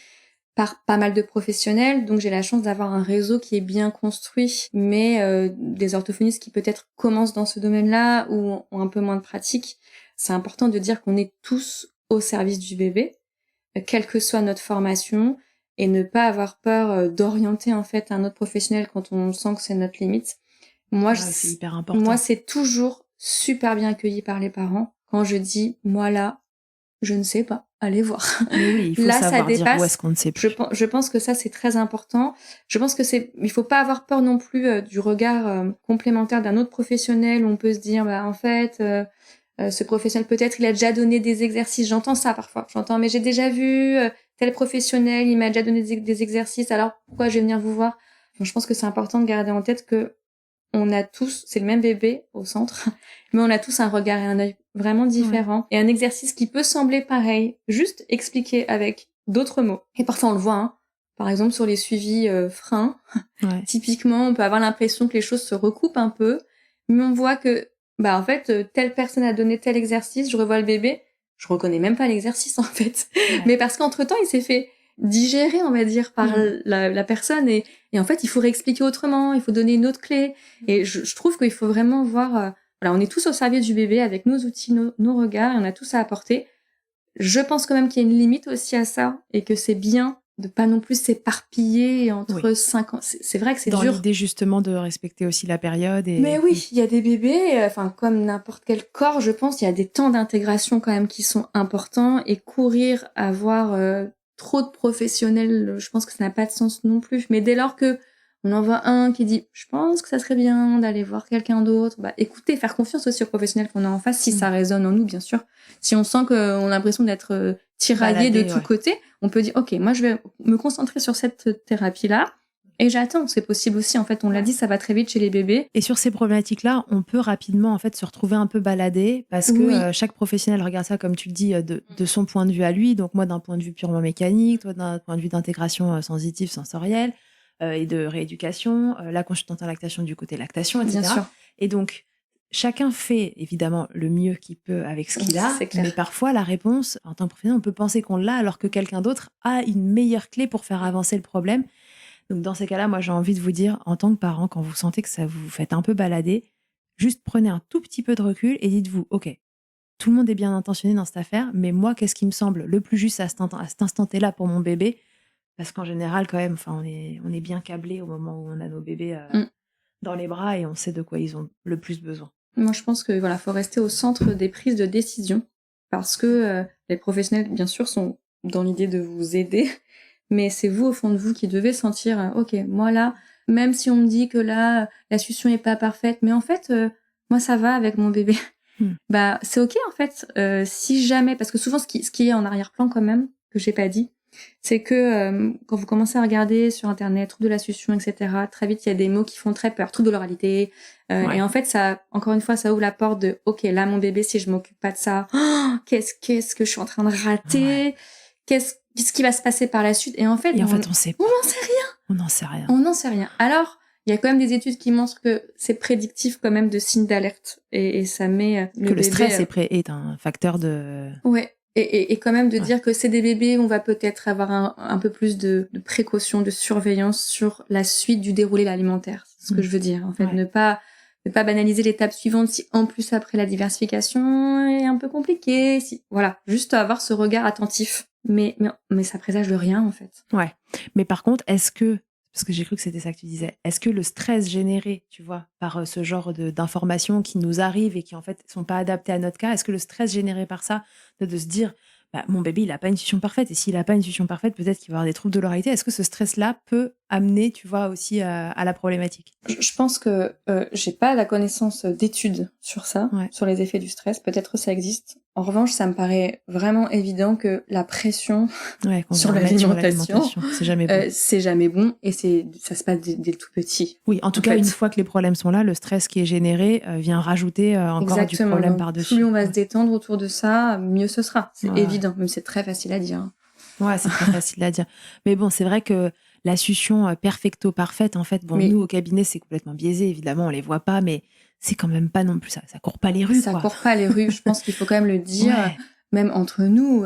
par pas mal de professionnels, donc j'ai la chance d'avoir un réseau qui est bien construit, mais des orthophonistes qui peut-être commencent dans ce domaine-là ou ont un peu moins de pratique. C'est important de dire qu'on est tous au service du bébé, quelle que soit notre formation, et ne pas avoir peur d'orienter en fait un autre professionnel quand on sent que c'est notre limite. Moi, c'est hyper important. Moi, c'est toujours super bien accueilli par les parents quand je dis, moi là, je ne sais pas, allez voir. Mais oui, il faut là, savoir ça dépasse. Dire où est-ce qu'on ne sait plus. Je pense que ça, c'est très important. Je pense que il faut pas avoir peur non plus du regard complémentaire d'un autre professionnel où on peut se dire, en fait, ce professionnel, peut-être, il a déjà donné des exercices. J'entends ça parfois. Mais j'ai déjà vu tel professionnel, il m'a déjà donné des exercices, alors pourquoi je vais venir vous voir? Je pense que c'est important de garder en tête que on a tous, c'est le même bébé au centre, mais on a tous un regard et un œil vraiment différents. Et un exercice qui peut sembler pareil, juste expliqué avec d'autres mots. Et parfois on le voit, hein. Par exemple sur les suivis freins, typiquement on peut avoir l'impression que les choses se recoupent un peu, mais on voit que en fait telle personne a donné tel exercice, je revois le bébé, je reconnais même pas l'exercice en fait, mais parce qu'entre-temps il s'est fait digéré, on va dire, par la personne et en fait il faut réexpliquer autrement, il faut donner une autre clé et je trouve qu'il faut vraiment voir on est tous au service du bébé avec nos outils, nos regards et on a tous à apporter. Je pense quand même qu'il y a une limite aussi à ça et que c'est bien de pas non plus s'éparpiller entre 5 ans. C'est vrai que c'est dur. Dans l'idée justement de respecter aussi la période. Mais oui, il y a des bébés, comme n'importe quel corps, je pense, il y a des temps d'intégration quand même qui sont importants et courir à voir trop de professionnels, je pense que ça n'a pas de sens non plus. Mais dès lors que on en voit un qui dit « je pense que ça serait bien d'aller voir quelqu'un d'autre », écoutez, faire confiance aussi aux professionnels qu'on a en face, si ça résonne en nous, bien sûr. Si on sent qu'on a l'impression d'être tiraillé de tous côtés, on peut dire « ok, moi je vais me concentrer sur cette thérapie-là ». Et j'attends, c'est possible aussi. En fait, on l'a dit, ça va très vite chez les bébés. Et sur ces problématiques-là, on peut rapidement en fait se retrouver un peu baladé parce que chaque professionnel regarde ça, comme tu le dis, de son point de vue à lui. Donc moi, d'un point de vue purement mécanique, toi d'un point de vue d'intégration sensitive, sensorielle et de rééducation, la consultante en lactation du côté lactation, etc. Bien sûr. Et donc, chacun fait évidemment le mieux qu'il peut avec ce qu'il a, mais parfois la réponse, en tant que professionnel, on peut penser qu'on l'a alors que quelqu'un d'autre a une meilleure clé pour faire avancer le problème. Donc dans ces cas-là, moi j'ai envie de vous dire, en tant que parent, quand vous sentez que ça vous fait un peu balader, juste prenez un tout petit peu de recul et dites-vous, ok, tout le monde est bien intentionné dans cette affaire, mais moi, qu'est-ce qui me semble le plus juste à cet instant T-là pour mon bébé? Parce qu'en général, quand même, on est bien câblé au moment où on a nos bébés dans les bras et on sait de quoi ils ont le plus besoin. Moi, je pense que faut rester au centre des prises de décision parce que les professionnels, bien sûr, sont dans l'idée de vous aider. Mais c'est vous, au fond de vous, qui devez sentir, ok, moi là, même si on me dit que là, la succion est pas parfaite, mais en fait, moi ça va avec mon bébé. C'est ok en fait. Si jamais, parce que souvent ce qui est en arrière-plan quand même, que j'ai pas dit, c'est que quand vous commencez à regarder sur internet, trouble de la succion, etc., très vite il y a des mots qui font très peur, trouble de l'oralité, et en fait ça, encore une fois, ça ouvre la porte de, ok, là mon bébé, si je m'occupe pas de ça, qu'est-ce que je suis en train de rater, qu'est-ce qui va se passer par la suite? Et en fait, on sait pas. On n'en sait rien. On n'en sait rien. Alors, il y a quand même des études qui montrent que c'est prédictif quand même de signes d'alerte. Et ça met le bébé... le stress est un facteur de... Ouais. Et quand même de dire que c'est des bébés, on va peut-être avoir un peu plus de précaution, de surveillance sur la suite du déroulé alimentaire. C'est ce que je veux dire. En fait, ne pas banaliser l'étape suivante si en plus après la diversification est un peu compliquée. Voilà. Juste avoir ce regard attentif. Mais ça présage de rien, en fait. Ouais. Mais par contre, est-ce que, parce que j'ai cru que c'était ça que tu disais, est-ce que le stress généré, tu vois, par ce genre d'informations qui nous arrivent et qui, en fait, sont pas adaptées à notre cas, est-ce que le stress généré par ça, de se dire, mon bébé, il a pas une succion parfaite, et s'il a pas une succion parfaite, peut-être qu'il va avoir des troubles de l'oralité, est-ce que ce stress-là peut amener, tu vois, aussi à la problématique? Je pense que j'ai pas la connaissance d'études sur ça, sur les effets du stress. Peut-être ça existe. En revanche, ça me paraît vraiment évident que la pression sur l'alimentation, c'est jamais bon et ça se passe dès le tout petit. Oui, en tout cas, une fois que les problèmes sont là, le stress qui est généré vient rajouter encore du problème par-dessus. Plus on va se détendre autour de ça, mieux ce sera. C'est évident, même c'est très facile à dire. Ouais, c'est très facile à dire. Mais bon, c'est vrai que la succion perfecto-parfaite, en fait, nous, au cabinet, c'est complètement biaisé, évidemment, on les voit pas, mais c'est quand même pas non plus ça. Ça court pas les rues, Ça court pas les rues. Je pense qu'il faut quand même le dire, même entre nous.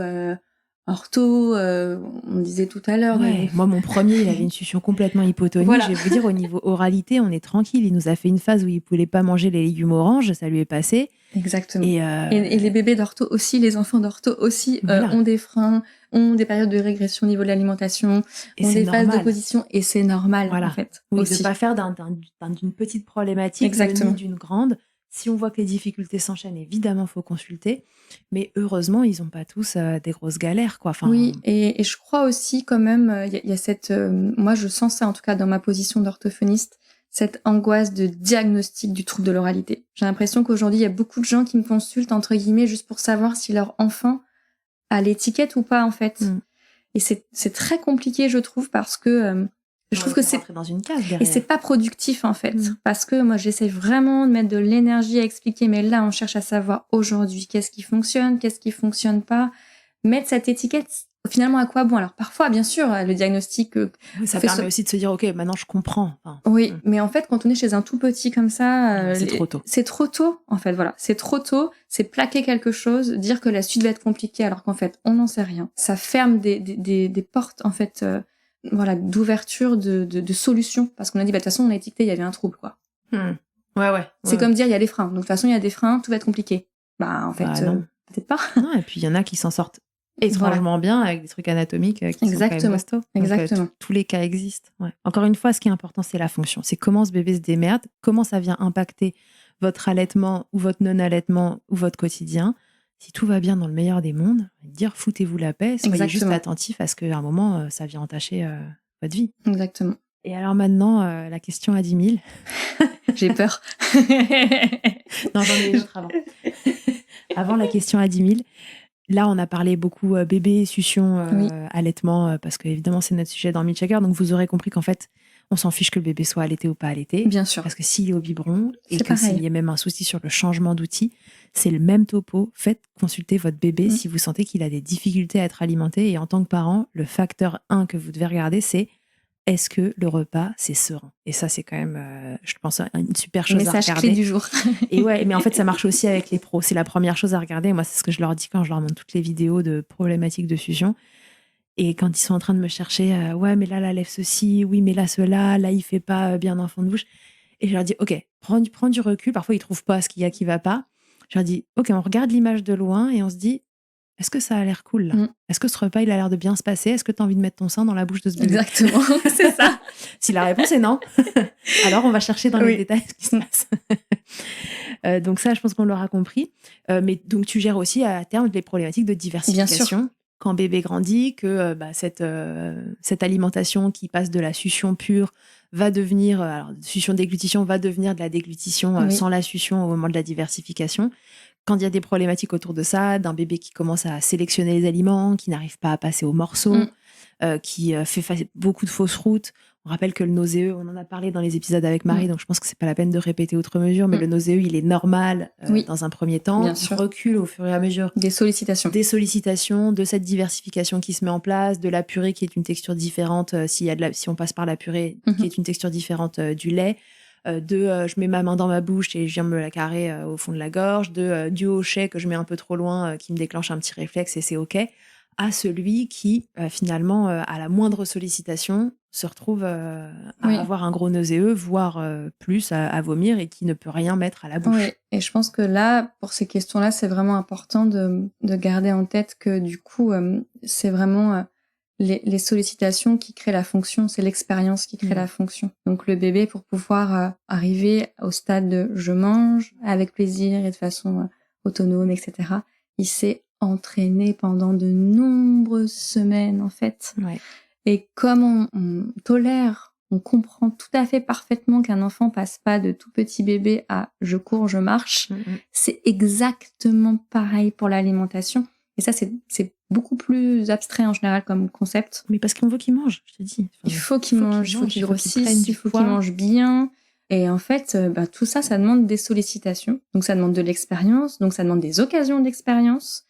Ortho, on disait tout à l'heure. Ouais. Moi, mon premier, il avait une succion complètement hypotonique. Voilà. Je vais vous dire, au niveau oralité, on est tranquille. Il nous a fait une phase où il pouvait pas manger les légumes oranges, ça lui est passé. Exactement. Et les bébés d'ortho aussi, les enfants d'ortho aussi ont des freins, ont des périodes de régression au niveau de l'alimentation, ont des phases d'opposition, et c'est normal, en fait. Oui, aussi. de pas faire d'une petite problématique, ni d'une grande. Si on voit que les difficultés s'enchaînent, évidemment, faut consulter. Mais heureusement, ils ont pas tous des grosses galères, quoi. Oui, et je crois aussi quand même, il y a cette... moi, je sens ça, en tout cas, dans ma position d'orthophoniste, cette angoisse de diagnostic du trouble de l'oralité. J'ai l'impression qu'aujourd'hui, il y a beaucoup de gens qui me consultent, entre guillemets, juste pour savoir si leur enfant a l'étiquette ou pas, en fait. Et c'est très compliqué, je trouve, parce que... je trouve que c'est dans une case derrière. Et c'est pas productif en fait, parce que moi j'essaie vraiment de mettre de l'énergie à expliquer, mais là on cherche à savoir aujourd'hui qu'est-ce qui fonctionne pas, mettre cette étiquette. Finalement à quoi bon? Alors parfois bien sûr le diagnostic ça permet aussi de se dire ok, maintenant je comprends. Oui, mais en fait quand on est chez un tout petit comme ça, c'est trop tôt. C'est trop tôt en fait, voilà, c'est trop tôt, c'est plaquer quelque chose, dire que la suite va être compliquée alors qu'en fait on n'en sait rien. Ça ferme des portes en fait. Voilà, d'ouverture de solutions, parce qu'on a dit de toute façon on a étiqueté, il y avait un trouble, quoi. C'est comme dire il y a des freins, donc de toute façon il y a des freins, tout va être compliqué. En fait peut-être pas. Non, et puis il y en a qui s'en sortent étrangement bien avec des trucs anatomiques qui sont quand même costauds. Exactement. Tous les cas existent. Encore une fois, ce qui est important, c'est la fonction, c'est comment ce bébé se démerde, comment ça vient impacter votre allaitement ou votre non-allaitement ou votre quotidien. Si tout va bien dans le meilleur des mondes, dire foutez-vous la paix, soyez juste Exactement. attentifs à ce qu'à un moment, ça vient entacher votre vie. Exactement. Et alors maintenant, la question à 10 000. J'ai peur. Non, j'en ai une autre avant. Avant la question à 10 000. Là, on a parlé beaucoup bébé, succion, Oui. allaitement, parce qu'évidemment, c'est notre sujet dans Milkshaker. Donc, vous aurez compris qu'en fait, on s'en fiche que le bébé soit allaité ou pas allaité. Bien sûr. Parce que s'il est au biberon et C'est que pareil. s'il y a même un souci sur le changement d'outil, c'est le même topo. Faites consulter votre bébé si vous sentez qu'il a des difficultés à être alimenté. Et en tant que parent, le facteur 1 que vous devez regarder, c'est est-ce que le repas, c'est serein? Et ça, c'est quand même, je pense, une super chose à regarder. Message clé du jour. Et ouais, mais en fait, ça marche aussi avec les pros. C'est la première chose à regarder. Moi, c'est ce que je leur dis quand je leur montre toutes les vidéos de problématiques de fusion. Et quand ils sont en train de me chercher, ouais, mais là lève ceci, oui, mais là, cela, là, il fait pas bien enfant de bouche. Et je leur dis, OK, prends du recul. Parfois, ils trouvent pas ce qu'il y a qui va pas. Je leur dis, OK, on regarde l'image de loin et on se dit, est-ce que ça a l'air cool là? Est-ce que ce repas, il a l'air de bien se passer? Est-ce que tu as envie de mettre ton sein dans la bouche de ce bébé? Exactement, c'est ça. Si la réponse est non, alors on va chercher dans les détails ce qui se passe. Donc ça, je pense qu'on l'aura compris. Mais donc tu gères aussi à terme les problématiques de diversification. Quand bébé grandit, que cette alimentation qui passe de la succion pure va devenir, alors succion déglutition va devenir de la déglutition sans la succion au moment de la diversification. Quand il y a des problématiques autour de ça, d'un bébé qui commence à sélectionner les aliments, qui n'arrive pas à passer au morceau, qui fait beaucoup de fausses routes. On rappelle que le nauséeux, on en a parlé dans les épisodes avec Marie, donc je pense que c'est pas la peine de répéter outre mesure, mais le nauséeux, il est normal dans un premier temps. Bien il sûr. recule au fur et à mesure. Des sollicitations, de cette diversification qui se met en place, de la purée qui est une texture différente, si on passe par la purée, qui est une texture différente du lait. Je mets ma main dans ma bouche et je viens me la carrer au fond de la gorge, du hochet que je mets un peu trop loin qui me déclenche un petit réflexe et c'est OK, à celui qui finalement à la moindre sollicitation se retrouve à avoir un gros nauséeux, voire plus à vomir et qui ne peut rien mettre à la bouche. Oui, et je pense que là, pour ces questions-là, c'est vraiment important de garder en tête que du coup, c'est vraiment les sollicitations qui créent la fonction, c'est l'expérience qui crée la fonction. Donc le bébé, pour pouvoir arriver au stade de je mange avec plaisir et de façon autonome, etc., il s'est entraîné pendant de nombreuses semaines en fait. Ouais. Et comme on tolère, on comprend tout à fait parfaitement qu'un enfant passe pas de tout petit bébé à je cours, je marche, c'est exactement pareil pour l'alimentation. Et ça, c'est beaucoup plus abstrait en général comme concept. Mais parce qu'on veut qu'il mange, je te dis. Il faut qu'il mange, il faut qu'il grossisse, il faut qu'il mange bien. Et en fait, tout ça, ça demande des sollicitations. Donc ça demande de l'expérience, donc ça demande des occasions d'expérience.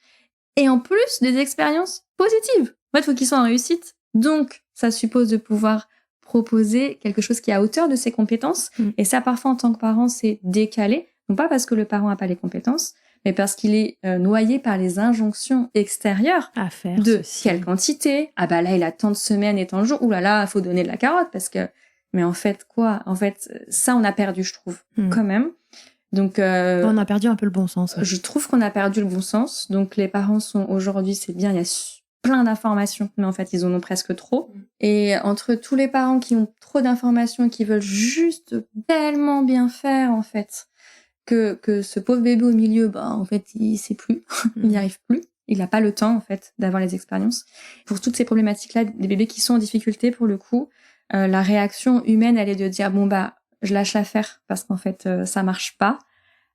Et en plus, des expériences positives. En fait, il faut qu'ils soient en réussite. Donc, ça suppose de pouvoir proposer quelque chose qui est à hauteur de ses compétences. Et ça, parfois, en tant que parent, c'est décalé. Non pas parce que le parent n'a pas les compétences, mais parce qu'il est noyé par les injonctions extérieures à faire de ceci. Quelle quantité. Ah bah là, il a tant de semaines et tant de jours. Ouh là là, il faut donner de la carotte parce que... Mais en fait, quoi? En fait, ça, on a perdu, je trouve, quand même. Donc, on a perdu un peu le bon sens. Je trouve qu'on a perdu le bon sens. Donc, les parents sont aujourd'hui, c'est bien, il y a plein d'informations, mais en fait, ils en ont presque trop. Et entre tous les parents qui ont trop d'informations et qui veulent juste tellement bien faire, en fait, que ce pauvre bébé au milieu, en fait, il sait plus, il n'y arrive plus. Il n'a pas le temps, en fait, d'avoir les expériences. Pour toutes ces problématiques-là, des bébés qui sont en difficulté, pour le coup, la réaction humaine, elle est de dire, je lâche l'affaire parce qu'en fait, ça marche pas.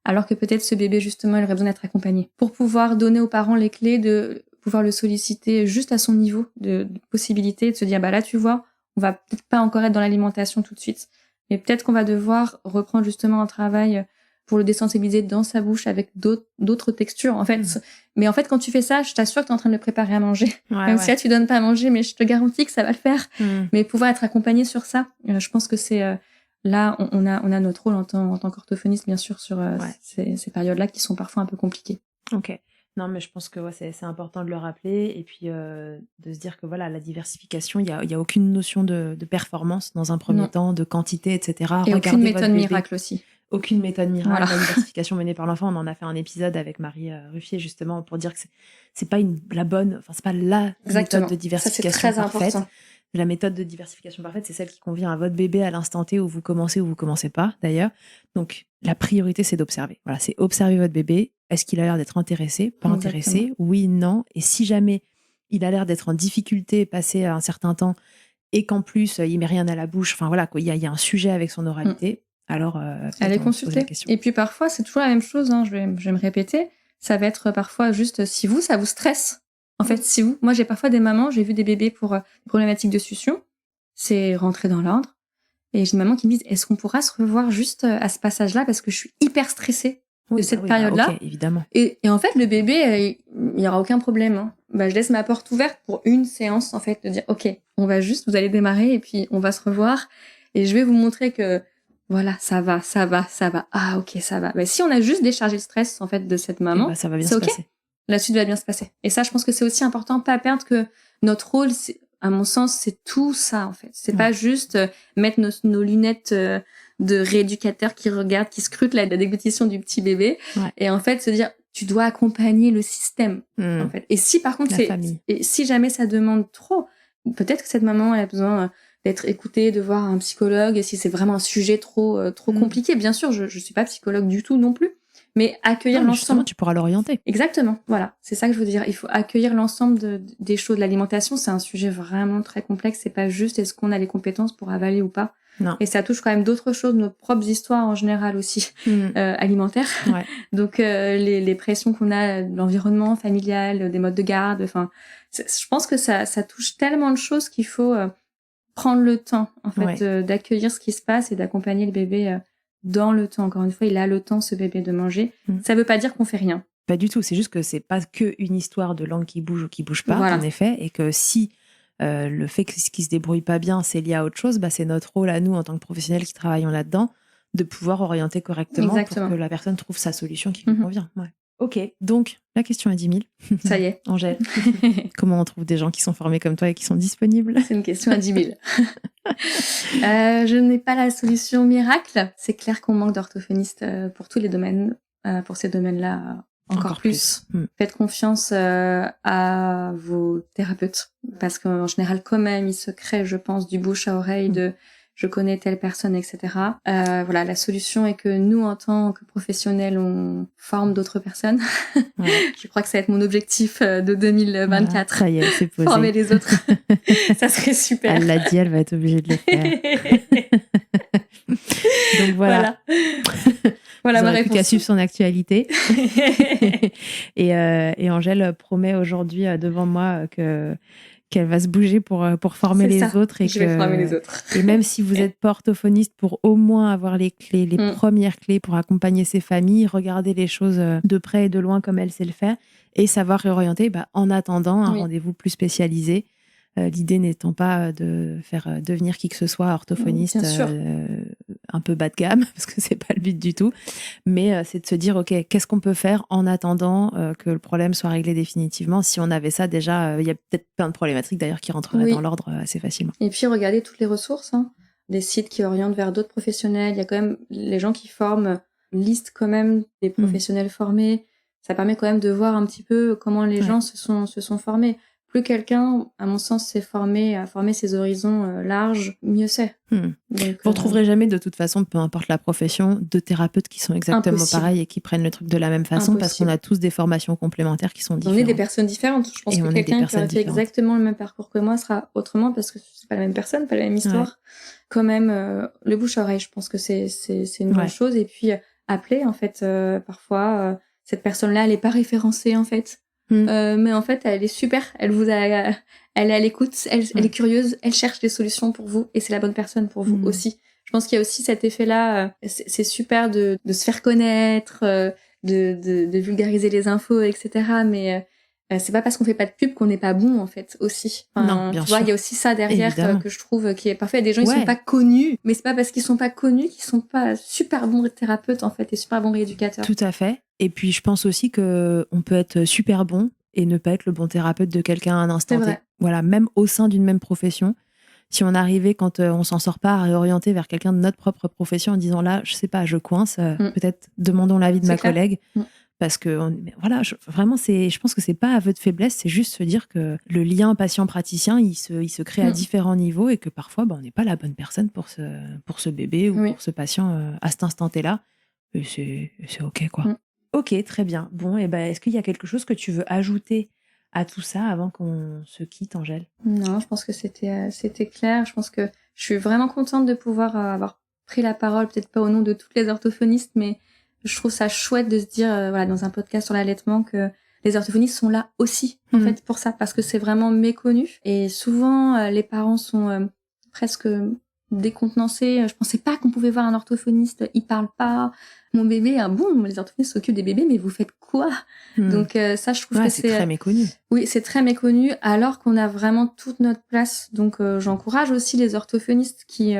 Alors que peut-être ce bébé, justement, il aurait besoin d'être accompagné. Pour pouvoir donner aux parents les clés de pouvoir le solliciter juste à son niveau de possibilité, de se dire, là, tu vois, on va peut-être pas encore être dans l'alimentation tout de suite, mais peut-être qu'on va devoir reprendre justement un travail pour le désensibiliser dans sa bouche avec d'autres textures, en fait. Mais en fait, quand tu fais ça, je t'assure que t'es en train de le préparer à manger. Même si là, tu donnes pas à manger, mais je te garantis que ça va le faire. Mais pouvoir être accompagné sur ça, je pense que c'est... Là, on a notre rôle en tant qu'orthophoniste, bien sûr, sur ces périodes-là qui sont parfois un peu compliquées. Ok. Non, mais je pense que c'est important de le rappeler et puis de se dire que la diversification, il y a aucune notion de performance dans un premier temps, de quantité, etc. Et aucune méthode miracle aussi. Aucune méthode miracle. La diversification menée par l'enfant, on en a fait un épisode avec Marie Ruffier justement pour dire que c'est pas c'est pas la méthode de diversification. Ça, c'est très important. La méthode de diversification parfaite, c'est celle qui convient à votre bébé à l'instant T où vous commencez pas, d'ailleurs. Donc, la priorité, c'est d'observer. Voilà, c'est observer votre bébé. Est-ce qu'il a l'air d'être intéressé, pas intéressé? Oui, non. Et si jamais il a l'air d'être en difficulté, passé un certain temps, et qu'en plus, il met rien à la bouche, enfin voilà, quoi, il y a un sujet avec son oralité, alors allez consulter. Et puis parfois, c'est toujours la même chose, hein, je vais me répéter, ça va être parfois juste si ça vous stresse. En fait, moi j'ai parfois des mamans, j'ai vu des bébés pour des problématiques de succion, c'est rentré dans l'ordre, et j'ai des mamans qui me disent, est-ce qu'on pourra se revoir juste à ce passage-là parce que je suis hyper stressée de cette période-là. Ok, évidemment. Et en fait, le bébé, il y aura aucun problème. Hein. Je laisse ma porte ouverte pour une séance, en fait, de dire, ok, vous allez démarrer et puis on va se revoir et je vais vous montrer que voilà, ça va. Ah, ok, ça va. Si on a juste déchargé le stress, en fait, de cette maman, ça va bien se passer. La suite va bien se passer. Et ça, je pense que c'est aussi important, pas perdre que notre rôle, à mon sens, c'est tout ça, en fait. C'est pas juste mettre nos lunettes de rééducateur qui regarde, qui scrute la déglutition du petit bébé. Ouais. Et en fait, se dire, tu dois accompagner le système, en fait. Et si, par contre, si jamais ça demande trop, peut-être que cette maman, elle a besoin d'être écoutée, de voir un psychologue, et si c'est vraiment un sujet trop compliqué. Bien sûr, je suis pas psychologue du tout non plus. Mais accueillir l'ensemble. Tu pourras l'orienter. Exactement. Voilà. C'est ça que je veux dire. Il faut accueillir l'ensemble des choses. L'alimentation, c'est un sujet vraiment très complexe. C'est pas juste est-ce qu'on a les compétences pour avaler ou pas. Non. Et ça touche quand même d'autres choses, nos propres histoires en général aussi, alimentaires. Ouais. Donc, les pressions qu'on a de l'environnement familial, des modes de garde. Enfin, je pense que ça touche tellement de choses qu'il faut prendre le temps, en fait, d'accueillir ce qui se passe et d'accompagner le bébé dans le temps. Encore une fois, il a le temps, ce bébé, de manger. Ça veut pas dire qu'on fait rien. Pas du tout. C'est juste que c'est pas que une histoire de langue qui bouge ou qui bouge pas, voilà. En effet. Et que si le fait qu'il se débrouille pas bien, c'est lié à autre chose, c'est notre rôle à nous, en tant que professionnels qui travaillons là-dedans, de pouvoir orienter correctement. Exactement. Pour que la personne trouve sa solution qui lui convient. Ouais. Ok. Donc, la question à 10 000. Ça y est. Angèle, comment on trouve des gens qui sont formés comme toi et qui sont disponibles? C'est une question à 10 000. Je n'ai pas la solution miracle. C'est clair qu'on manque d'orthophonistes pour tous les domaines. Pour ces domaines-là, encore plus. Faites confiance à vos thérapeutes. Parce qu'en général, quand même, il se crée, je pense, du bouche à oreille de je connais telle personne, etc. Voilà, la solution est que nous, en tant que professionnels, on forme d'autres personnes. Je crois que ça va être mon objectif de 2024. Voilà, ça y est, c'est posé. Former les autres. Ça serait super. Elle l'a dit, elle va être obligée de le faire. Donc voilà. Voilà vous ma n'aurez réponse. Plus qu'à suivre son actualité. et Angèle promet aujourd'hui devant moi qu'elle va se bouger pour former les autres. Et je vais former les autres. Et même si vous n'êtes pas orthophoniste, pour au moins avoir les clés, les premières clés pour accompagner ces familles, regarder les choses de près et de loin comme elle sait le faire, et savoir réorienter en attendant un rendez-vous plus spécialisé. L'idée n'étant pas de faire devenir qui que ce soit orthophoniste un peu bas de gamme, parce que c'est pas le but du tout, mais c'est de se dire, ok, qu'est-ce qu'on peut faire en attendant que le problème soit réglé définitivement? Si on avait ça, déjà, il y a peut-être plein de problématiques d'ailleurs qui rentreraient dans l'ordre assez facilement. Et puis, regardez toutes les ressources, des sites qui orientent vers d'autres professionnels. Il y a quand même les gens qui forment, liste quand même des professionnels formés. Ça permet quand même de voir un petit peu comment les gens se sont formés. Plus quelqu'un, à mon sens, s'est formé à former ses horizons larges, mieux c'est. Donc, vous ne trouverez jamais, de toute façon, peu importe la profession, de thérapeutes qui sont exactement pareils et qui prennent le truc de la même façon, parce qu'on a tous des formations complémentaires qui sont différentes. On est des personnes différentes. Je pense que quelqu'un qui aurait fait exactement le même parcours que moi sera autrement, parce que c'est pas la même personne, pas la même histoire. Ouais. Quand même, le bouche à oreille, je pense que c'est une bonne chose. Et puis, appeler, en fait, parfois, cette personne-là, elle n'est pas référencée, en fait. Mais en fait, elle est super. Elle est à l'écoute. Elle est curieuse. Elle cherche des solutions pour vous. Et c'est la bonne personne pour vous aussi. Je pense qu'il y a aussi cet effet-là. C'est super de se faire connaître, de vulgariser les infos, etc. Mais c'est pas parce qu'on fait pas de pub qu'on n'est pas bon, en fait, aussi. Non, bien sûr. Il y a aussi ça derrière que je trouve qui est parfait. Des gens, ils sont pas connus. Mais c'est pas parce qu'ils sont pas connus qu'ils sont pas super bons thérapeutes, en fait, et super bons rééducateurs. Tout à fait. Et puis, je pense aussi qu'on peut être super bon et ne pas être le bon thérapeute de quelqu'un à un instant T. Voilà, même au sein d'une même profession. Si on arrivait, quand on s'en sort pas, à réorienter vers quelqu'un de notre propre profession en disant là, je sais pas, je coince, peut-être demandons l'avis de ma collègue. Parce que voilà, vraiment, je pense que c'est pas aveu de faiblesse, c'est juste se dire que le lien patient-praticien, il se crée à différents niveaux et que parfois, on n'est pas la bonne personne pour ce bébé ou pour ce patient à cet instant T-là. Et c'est OK, quoi. OK, très bien. Bon, et est-ce qu'il y a quelque chose que tu veux ajouter à tout ça avant qu'on se quitte, Angèle? Non, je pense que c'était clair. Je pense que je suis vraiment contente de pouvoir avoir pris la parole, peut-être pas au nom de toutes les orthophonistes, mais je trouve ça chouette de se dire, voilà, dans un podcast sur l'allaitement, que les orthophonistes sont là aussi, en fait, pour ça, parce que c'est vraiment méconnu. Et souvent, les parents sont presque décontenancés. Je pensais pas qu'on pouvait voir un orthophoniste, il parle pas. Mon bébé, les orthophonistes s'occupent des bébés, mais vous faites quoi? Donc ça, je trouve que c'est très méconnu. Oui, c'est très méconnu, alors qu'on a vraiment toute notre place. Donc j'encourage aussi les orthophonistes qui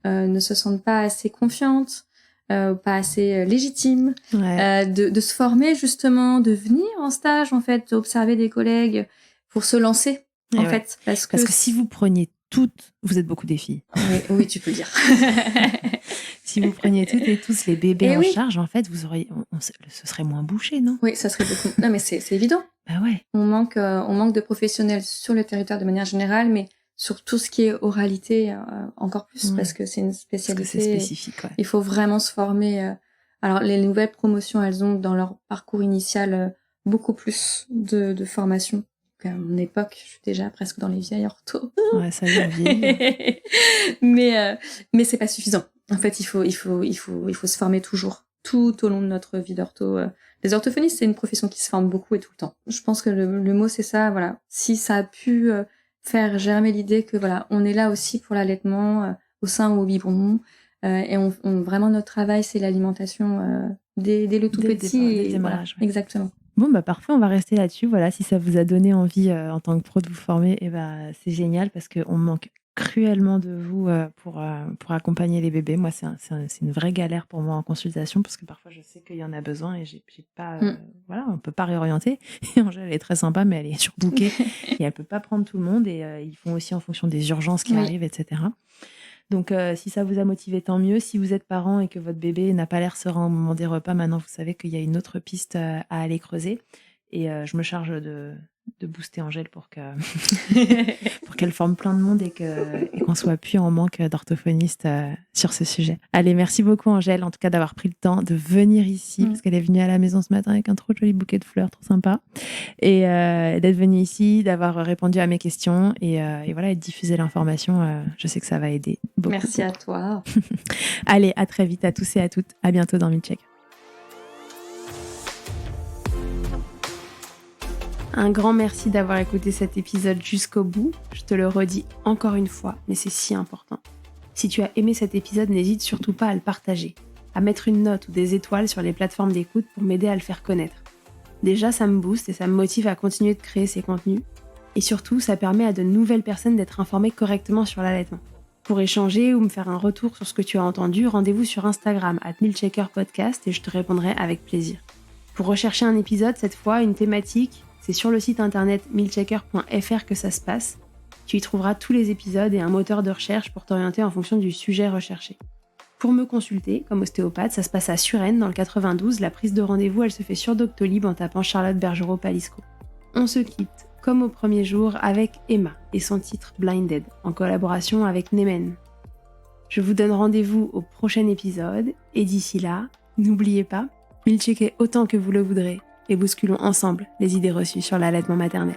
ne se sentent pas assez confiantes, pas assez légitimes, de se former justement, de venir en stage, en fait, observer des collègues pour se lancer, en fait. Parce que si vous preniez toutes, vous êtes beaucoup des filles. Oui, tu peux le dire. Si vous preniez toutes et tous les bébés en charge, en fait, vous auriez, ce serait moins bouché, non? Oui, ça serait beaucoup. Non, mais c'est évident. Bah ouais. On manque de professionnels sur le territoire de manière générale, mais sur tout ce qui est oralité encore plus, parce que c'est une spécialité. Parce que c'est spécifique, ouais. Il faut vraiment se former. Alors, les nouvelles promotions, elles ont dans leur parcours initial beaucoup plus de formation. À mon époque, je suis déjà presque dans les vieilles orthos. Ouais, ça y est, vieille. mais c'est pas suffisant. En fait, il faut se former toujours, tout au long de notre vie d'ortho. Les orthophonistes, c'est une profession qui se forme beaucoup et tout le temps. Je pense que le mot, c'est ça, voilà. Si ça a pu faire germer l'idée que, voilà, on est là aussi pour l'allaitement, au sein ou au biberon, et vraiment notre travail, c'est l'alimentation dès le tout petit. Voilà, exactement. Bon, parfait, on va rester là-dessus. Voilà, si ça vous a donné envie en tant que pro de vous former, c'est génial parce qu'on manque cruellement de vous pour accompagner les bébés. Moi, c'est une vraie galère pour moi en consultation parce que parfois, je sais qu'il y en a besoin et j'ai pas... voilà, on peut pas réorienter. Et Angèle, elle est très sympa, mais elle est surbookée et elle peut pas prendre tout le monde et ils font aussi en fonction des urgences qui arrivent, etc. Donc, si ça vous a motivé, tant mieux. Si vous êtes parent et que votre bébé n'a pas l'air serein au moment des repas, maintenant, vous savez qu'il y a une autre piste à aller creuser. Et je me charge de booster Angèle pour qu'elle forme plein de monde et qu'on soit plus en manque d'orthophonistes sur ce sujet. Allez, merci beaucoup Angèle, en tout cas d'avoir pris le temps de venir ici, parce qu'elle est venue à la maison ce matin avec un trop joli bouquet de fleurs, trop sympa. Et d'être venue ici, d'avoir répondu à mes questions et voilà, et de diffuser l'information. Je sais que ça va aider beaucoup. Merci à toi. Allez, à très vite à tous et à toutes. À bientôt dans Milcheck. Un grand merci d'avoir écouté cet épisode jusqu'au bout. Je te le redis encore une fois, mais c'est si important. Si tu as aimé cet épisode, n'hésite surtout pas à le partager, à mettre une note ou des étoiles sur les plateformes d'écoute pour m'aider à le faire connaître. Déjà, ça me booste et ça me motive à continuer de créer ces contenus. Et surtout, ça permet à de nouvelles personnes d'être informées correctement sur l'allaitement. Pour échanger ou me faire un retour sur ce que tu as entendu, rendez-vous sur Instagram @milcheckerpodcast et je te répondrai avec plaisir. Pour rechercher un épisode, cette fois, une thématique, c'est sur le site internet milchecker.fr que ça se passe. Tu y trouveras tous les épisodes et un moteur de recherche pour t'orienter en fonction du sujet recherché. Pour me consulter, comme ostéopathe, ça se passe à Suresnes, dans le 92. La prise de rendez-vous, elle se fait sur Doctolib en tapant Charlotte Bergerot-Palisco. On se quitte, comme au premier jour, avec Emma et son titre Blinded, en collaboration avec Nemen. Je vous donne rendez-vous au prochain épisode, et d'ici là, n'oubliez pas, milcheckez autant que vous le voudrez, et bousculons ensemble les idées reçues sur l'allaitement maternel.